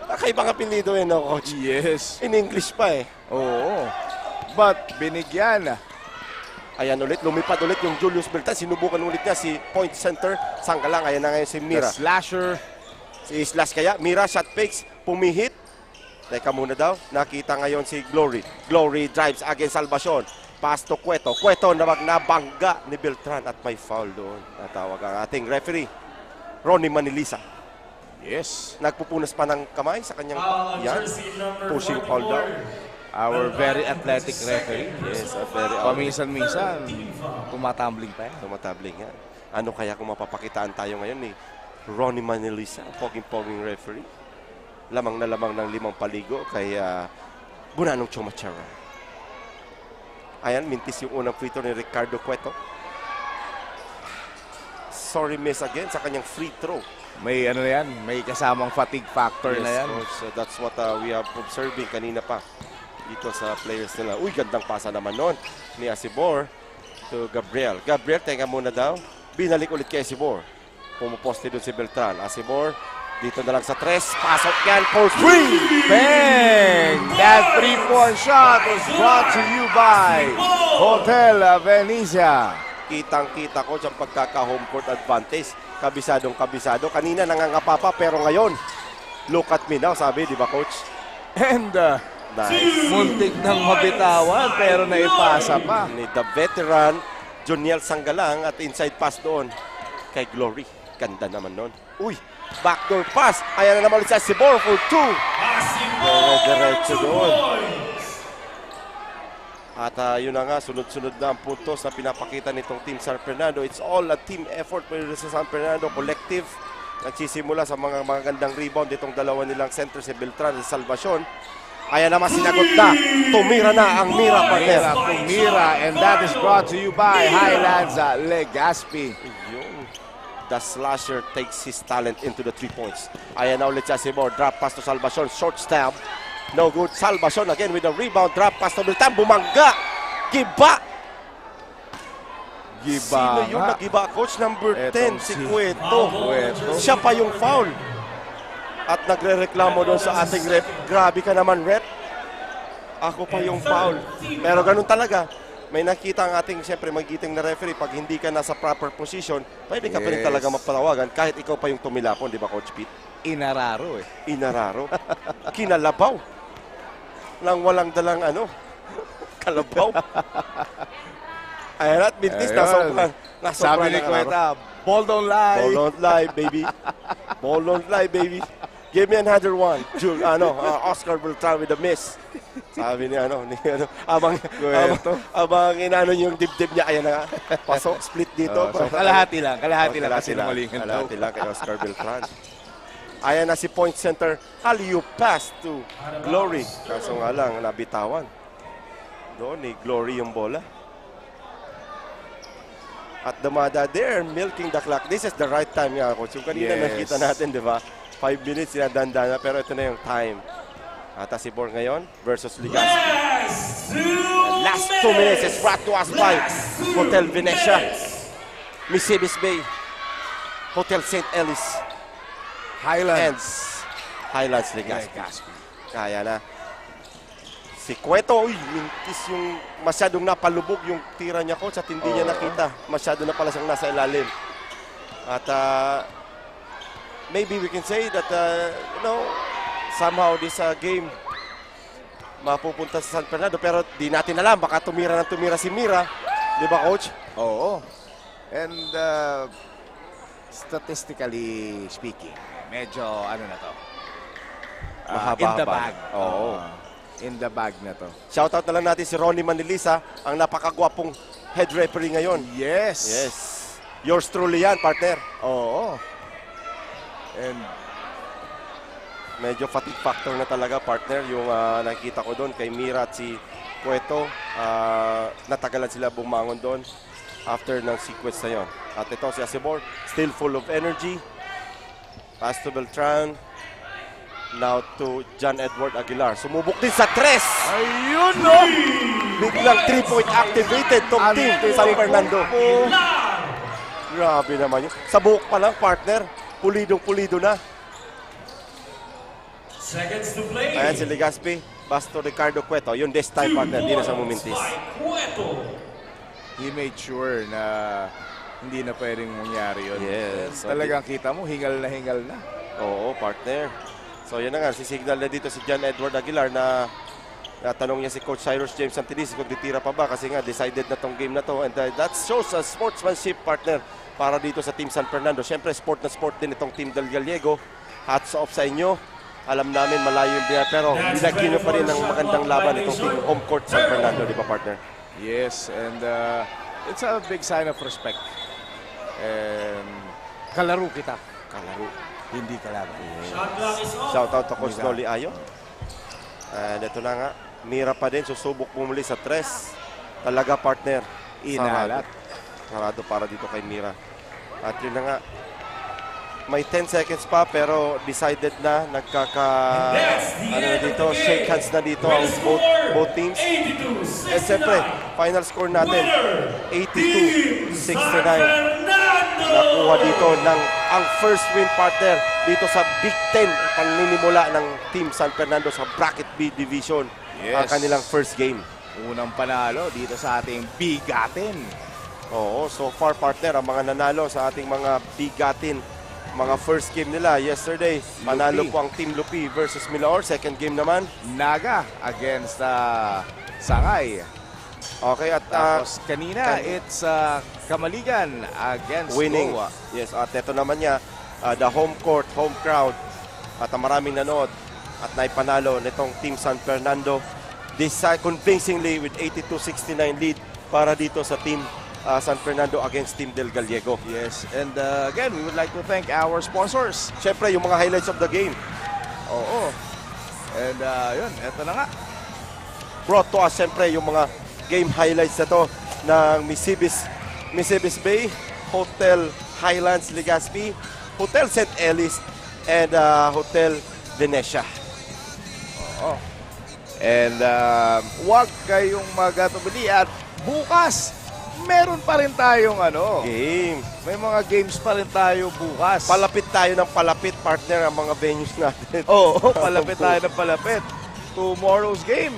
Kakaibang apelido yun, Coach. Yes. In English pa eh. Oo. But binigyan. Ayan ulit, lumipad ulit yung Julius Beltran. Sinubukan ulit niya si point center. Sanggalang, ayan na ngayon si Mira. The slasher. Si Islas kaya, Mira, shot fakes, pumihit. Teka muna daw, nakita ngayon si Glory. Glory drives against Salvacion. Pass to Cueto. Cueto na nabangga ni Beltran at may foul doon. Natawag ang ating referee, Ronnie Manilisa. Yes. Nagpupunas pa ng kamay sa kanyang pushing foul daw. Our very athletic referee. Yes, very paminsan-minsan, tumatambling pa yan. Tumatambling yan. Ano kaya kung mapapakitaan tayo ngayon ni Ronnie Manilisa, poging-poging referee. Lamang na lamang ng 5 paligo kay Bunanong Chomachara. Ayan, mintis yung unang free throw ni Ricardo Cueto. Sorry miss again sa kanyang free throw. May may kasamang fatigue factor na yan. So that's what we are observing kanina pa dito sa players nila. Uy, gandang pasa naman nun ni Asibor to Gabriel. Gabriel, teka muna daw. Binalik ulit kay Asibor. Pumuposte doon si Beltran. Asibor, dito na lang sa 3. Pasok yan for 3. Bang! That 3-point shot was brought to you by Hotel Venezia. Kitang-kita ko siyang pagkaka-home court advantage. Kabisadong-kabisado. Kanina nangangapa pa, pero ngayon, look at me now, sabi, di ba, Coach? And nice. Muntik nang mabitawan, pero naipasa pa. Ni the veteran, Joniel Sanggalang, at inside pass doon kay Glory. Ganda naman nun. Uy, backdoor pass. Ayan na naman ulit sa Asibor for 2. Diretso doon. At yun na nga, sunod-sunod na ang puntos na pinapakita nitong Team San Fernando. It's all a team effort para sa San Fernando. Collective nagsisimula sa mga magandang rebound itong dalawa nilang center, si Beltran at Salvacion. Ayan naman, sinagot na. Tumira na ang Mira, partner. Tumira, and that is brought to you by Highlands Legazpi. Yun. The slasher takes his talent into the 3 points. Ayan na ulit siya si Moore. Drop pass to Salvacion. Short stab. No good. Salvacion again with a rebound. Drop pass to Beltran. Bumangga. Giba. Sino yung nagiba? Coach number 10, si Cueto. Siya pa yung foul. At nagre-reklamo doon sa ating rep. Grabe ka naman, rep. Ako pa yung foul. Pero ganun talaga. May nakita ang ating, siyempre, magiting na referee. Pag hindi ka nasa proper position, pwede ka pa rin talaga magpatawagan kahit ikaw pa yung tumilapon, di ba, Coach Pete? Inararo eh. Inararo. Kinalabaw. Nang walang dalang kalabaw. Ayan at Bintis, Sabi ni Cueta, ball don't lie. Ball don't lie, baby. Ball don't lie, baby. Give me another one. Oscar Beltran with a miss. Sabi ni abang inano yung dibdib niya, ayan na nga. Pasok, split dito. So kalahati lang kasi namalingan daw. Kalahati lang kay Oscar Beltran. Ayan na si point center, alley-oop pass to Glory. Kaso nga lang, nabitawan. Doon ni Glory yung bola. At Damada there, milking the clock. This is the right time nga, Coach. Yung kanina nakita natin, di ba? 5 minutes sinadanda na, pero ito na yung time. At si Bor ngayon versus Legazpi. Last 2 minutes is brought to us by Hotel Venetia, Misibis Bay, Hotel St. Ellis, Highlands Legazpi. Kaya na. Si Cueto, mintis yung masyadong napalubog yung tira niya, Coach, at hindi niya nakita. Masyado na pala siyang nasa ilalim. At maybe we can say that, somehow this game mapupunta sa San Fernando. Pero di natin alam, baka tumira si Mira. Di ba, Coach? Oo. And statistically speaking, medyo na to. In the bag. Oo. In the bag na to. Shoutout na lang natin si Ronnie Manilisa, ang napakagwapong head referee ngayon. Yes. Yours truly yan, partner. Oo. And medyo fatigue factor na talaga, partner, yung nakikita ko doon kay Mira at si Cueto. Natagalan sila bumangon doon after ng sequence na yon. At ito si Asibor, still full of energy. Pass to Beltran. Now to John Edward Aguilar. Sumubok din sa 3. Ayun, no! Biglang 3-point activated tong team San Fernando. Grabe naman yun. Sa buhok pa lang, partner. Pulidong-pulido na. Seconds to play. Ayan si Legazpi. Basto Ricardo Cueto. Yun this time, partner. Di na sa mumintis. He made sure na hindi na pwedeng mangyari yun. Yes. Talagang kita mo, hingal na. Oo, partner. So yan na nga, sisignal na dito si John Edward Aguilar na tanong niya si Coach Cyrus James Santinis kung titira pa ba kasi nga decided na tong game na to, and that shows a sportsmanship, partner, para dito sa Team San Fernando. Siyempre sport na sport din itong Team Del Gallego. Hats off sa inyo. Alam namin malayo yung biya, pero binagyan nyo pa rin ng magandang laban itong Team Home Court San Fernando, di ba, partner? Yes, and it's a big sign of respect. And kalaro kita. Hindi kalaban. Shout out to Coach Noli Ayo. And ito na nga, Mira pa din, susubok bumuli sa 3. Talaga, partner. Inalat. Sarado para dito kay Mira. At yun na nga, may 10 seconds pa pero decided na shake hands na dito ang both teams. And siyempre, final score natin 82-69. Nakuha dito ng ang first win, partner, dito sa Big Ten, paninimula ng Team San Fernando sa Bracket B Division. Ang kanilang first game. Unang panalo dito sa ating bigatin. Oo, so far, partner, ang mga nanalo sa ating mga bigatin, mga first game nila yesterday, panalo po ang Team Lupi versus Milaor. Second game naman, Naga against Sangay. Okay, at tapos kanina, it's Kamaligan against winning. Goa. Yes, at ito naman niya, the home court, home crowd, at maraming nanood at naipanalo nitong Team San Fernando convincingly with 82-69 lead para dito sa Team San Fernando against Team Del Gallego. Yes, and again, we would like to thank our sponsors. Siyempre, yung mga highlights of the game. Oo. And yun, eto na nga. Brought to us, siyempre, yung mga game highlights na to ng Misibis Bay, Hotel Highlands Legazpi, Hotel St. Ellis, and Hotel Venecia. Oo. And huwag kayong magatubili at bukas, meron pa rin tayong game. May mga games pa rin tayo bukas. Palapit tayo ng palapit, partner, ang mga venues natin. Oo, palapit tayo ng palapit. Tomorrow's game,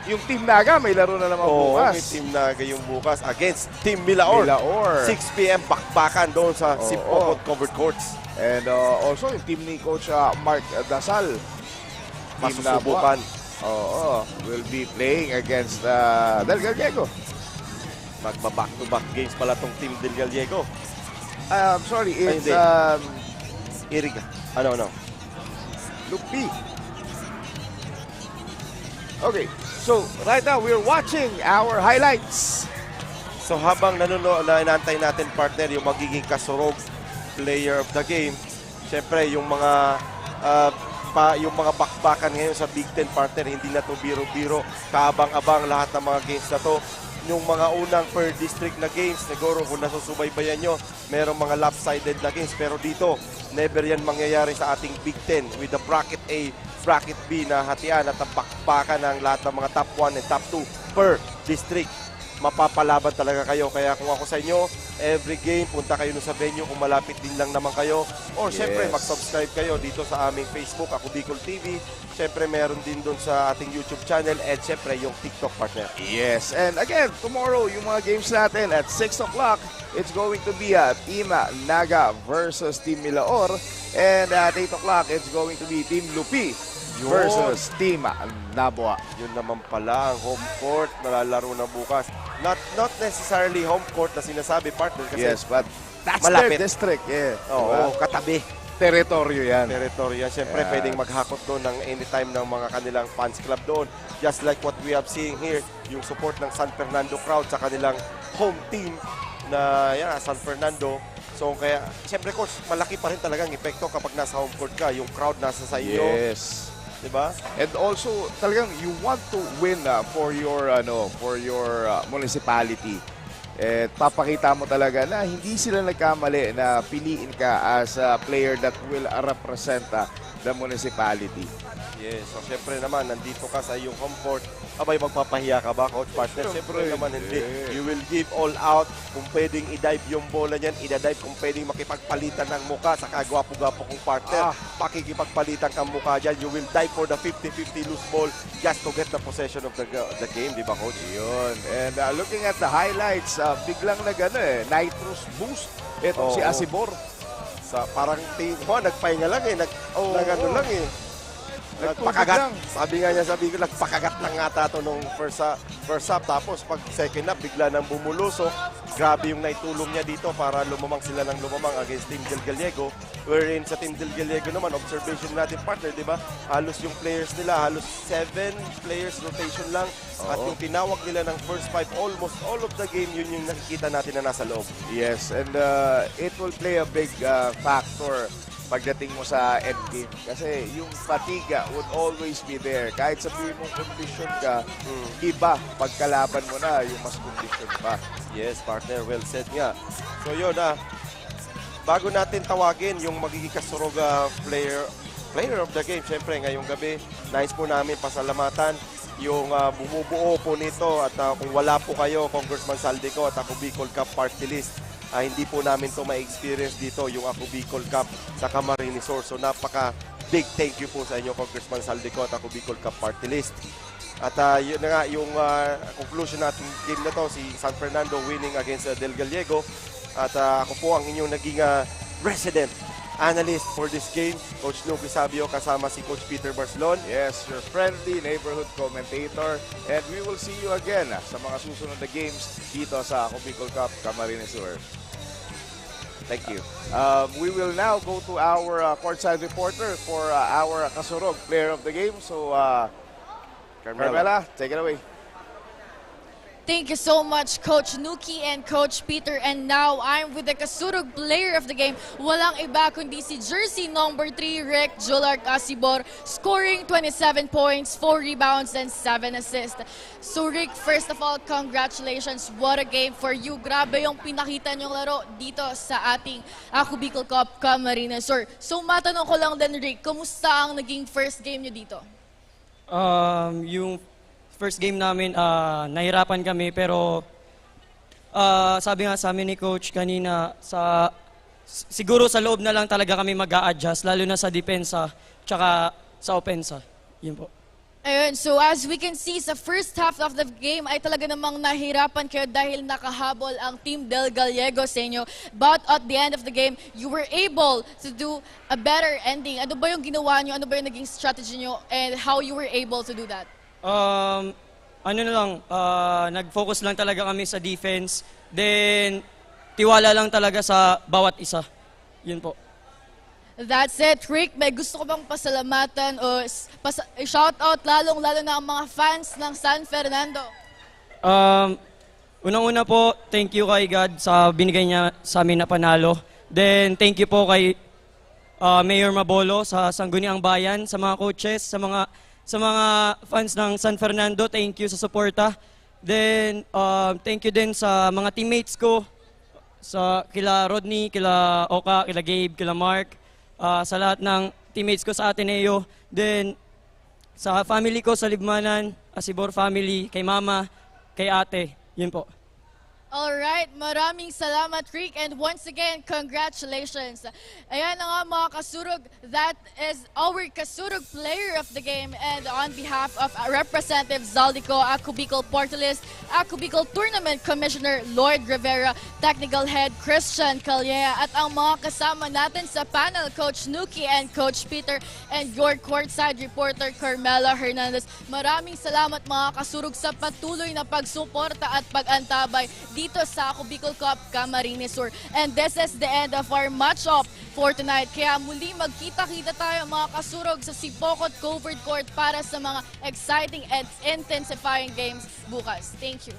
yung Team Naga may laro na naman bukas. May Team Naga yung bukas against Team Milaor. 6 p.m. bakbakan doon sa Sipokot Covered Courts. And also yung team ni Coach Mark Dasal. Masusubukan. Will be playing against Del Gallego. Magba-back-to-back games pala tong Team Del Gallego. Sorry, it's Iriga. Lupi. Okay, so right now we're watching our highlights. So habang inaantay natin, partner, yung magiging kasurog player of the game, syempre yung mga bakbakan ngayon sa Big Ten, partner, hindi na to biro-biro. Kaabang-abang lahat ng mga games na to. Yung mga unang per district na games, siguro kung nasusubaybayan nyo, merong mga lopsided na games. Pero dito, never yan mangyayari sa ating Big Ten with the bracket A, bracket B na hatian at ang bakbakan ng lahat ng mga top 1 and top 2 per district. Mapapalaban talaga kayo. Kaya kung ako sa inyo, every game, punta kayo sa venue kung malapit din lang naman kayo. Or syempre, mag-subscribe kayo dito sa aming Facebook, Ako Bicol TV. Syempre, meron din doon sa ating YouTube channel and syempre, yung TikTok, partner. Yes, and again, tomorrow, yung mga games natin at 6 o'clock, it's going to be Team Naga versus Team Milaor. And at 8 o'clock, it's going to be Team Lupi versus Team Naboa. Yun naman pala ang home court na lalaro na bukas. Not necessarily home court na sinasabi, partner, kasi yes, but that's malapit. their district. Yeah. Oo, katabi. Teritoryo yan. Teritoryo yan. Siyempre, pwedeng maghakot doon ng anytime ng mga kanilang fans club doon. Just like what we have seen here, yung support ng San Fernando crowd sa kanilang home team na San Fernando. So, kaya, siyempre, coach, malaki pa rin talagang epekto kapag nasa home court ka. Yung crowd nasa sa iyo. Yes. Diba? And also, talagang you want to win for your municipality. Eh, papakita mo talaga na hindi sila nagkamali na piliin ka as a player that will represent the municipality. Yes, so syempre naman, nandito ka sa iyong home court. Abay, magpapahiya ka ba, coach, partner? Syempre naman hindi. You will give all out. Kung pwedeng i-dive yung bola niyan, i-dive. Kung pwedeng makipagpalitan ng muka sa kagwapo-gwapo kong partner, pakikipagpalitan kang muka dyan. You will dive for the 50-50 loose ball just to get the possession of the game, di ba, coach? Yun. And looking at the highlights, biglang nitrous boost. Ito si Asibor. Parang nagpahinga lang eh. Nagano lang eh. Nagpakagat. Sabi ko, nagpakagat lang nga ito nung first half. Tapos pag second half, bigla nang bumulusok. Grabe yung naitulong niya dito para lumamang sila ng lumamang against Team Del Gallego. Wherein sa Team Del Gallego naman, observation natin, partner, di ba? Halos yung players nila, halos 7 players rotation lang. At yung tinawag nila ng first 5, almost all of the game, yun yung nakikita natin na nasa loob. Yes, and it will play a big factor pagdating mo sa endgame. Kasi yung fatigue would always be there. Kahit sabihin mong condition ka, iba pagkalaban mo na yung mas condition pa. Yes, partner, well said nga. So yun bago natin tawagin yung magiging kasurog player of the game, syempre ngayong gabi, nais po namin pasalamatan yung bumubuo po nito at kung wala po kayo, Congressman Saldico at Ako Bicol Cup Party List, hindi po namin to ma-experience dito yung Ako Bicol Cup sa Camarines Sur. So napaka big thank you po sa inyo, Congressman Saldico at Ako Bicol Cup Party List. At yun na nga yung conclusion natin game na to, si San Fernando winning against Del Gallego. At ako po ang inyong naging resident analyst for this game, Coach Nuki Sabio, kasama si Coach Peter Barcelon. Yes, your friendly neighborhood commentator. And we will see you again sa mga susunod na games dito sa Ako Bicol Cup Camarines Sur. Thank you. We will now go to our courtside reporter for our kasurog player of the game. So, Carmela, take it away. Thank you so much, Coach Nuki and Coach Peter. And now I'm with the Kasurug player of the game. Walang iba kundi si jersey number 3, Rick Julark Asibor, scoring 27 points, 4 rebounds, and 7 assists. So Rick, first of all, congratulations. What a game for you. Grabe yung pinakita niyong laro dito sa ating Ako Bicol Cup Camarines Sur. So matanong ko lang din, Rick, kumusta ang naging first game niyo dito? Yung first game namin, nahirapan kami pero sabi nga sa amin ni Coach kanina, siguro sa loob na lang talaga kami mag-a-adjust, lalo na sa depensa tsaka sa opensa. Yun po. Ayun, so as we can see, sa first half of the game ay talaga namang nahirapan kayo dahil nakahabol ang Team Del Gallego sa inyo. But at the end of the game, you were able to do a better ending. Ano ba yung ginawa nyo? Ano ba yung naging strategy nyo? And how you were able to do that? Nag-focus lang talaga kami sa defense. Then, tiwala lang talaga sa bawat isa. Yun po. That's it, Rick. May gusto ko bang pasalamatan o shoutout lalong-lalo na ang mga fans ng San Fernando? Unang-una po, thank you kay God sa binigay niya sa amin na panalo. Then, thank you po kay Mayor Mabolo sa Sangguniang Bayan, sa mga coaches, sa mga fans ng San Fernando, thank you sa suporta. Then, thank you din sa mga teammates ko, kila Rodney, kila Oka, kila Gabe, kila Mark, sa lahat ng teammates ko sa Ateneo. Then, sa family ko sa Libmanan, Asibor family, kay Mama, kay Ate, yun po. Alright, maraming salamat, Rick, and once again, congratulations. Ayan na nga mga kasurog, that is our kasurog player of the game, and on behalf of Representative Zaldico, Ako Bicol Party List, Ako Bicol Tournament Commissioner Lloyd Rivera, Technical Head Christian Calleja, at ang mga kasama natin sa panel, Coach Nuki and Coach Peter, and your courtside reporter, Carmela Hernandez. Maraming salamat mga kasurog sa patuloy na pagsuporta at pag-antabay dito sa Ako Bicol Cup Camarines Sur. And this is the end of our match-up for tonight. Kaya muli magkita-kita tayo mga kasurog sa Sipokot Covered Court para sa mga exciting and intensifying games bukas. Thank you.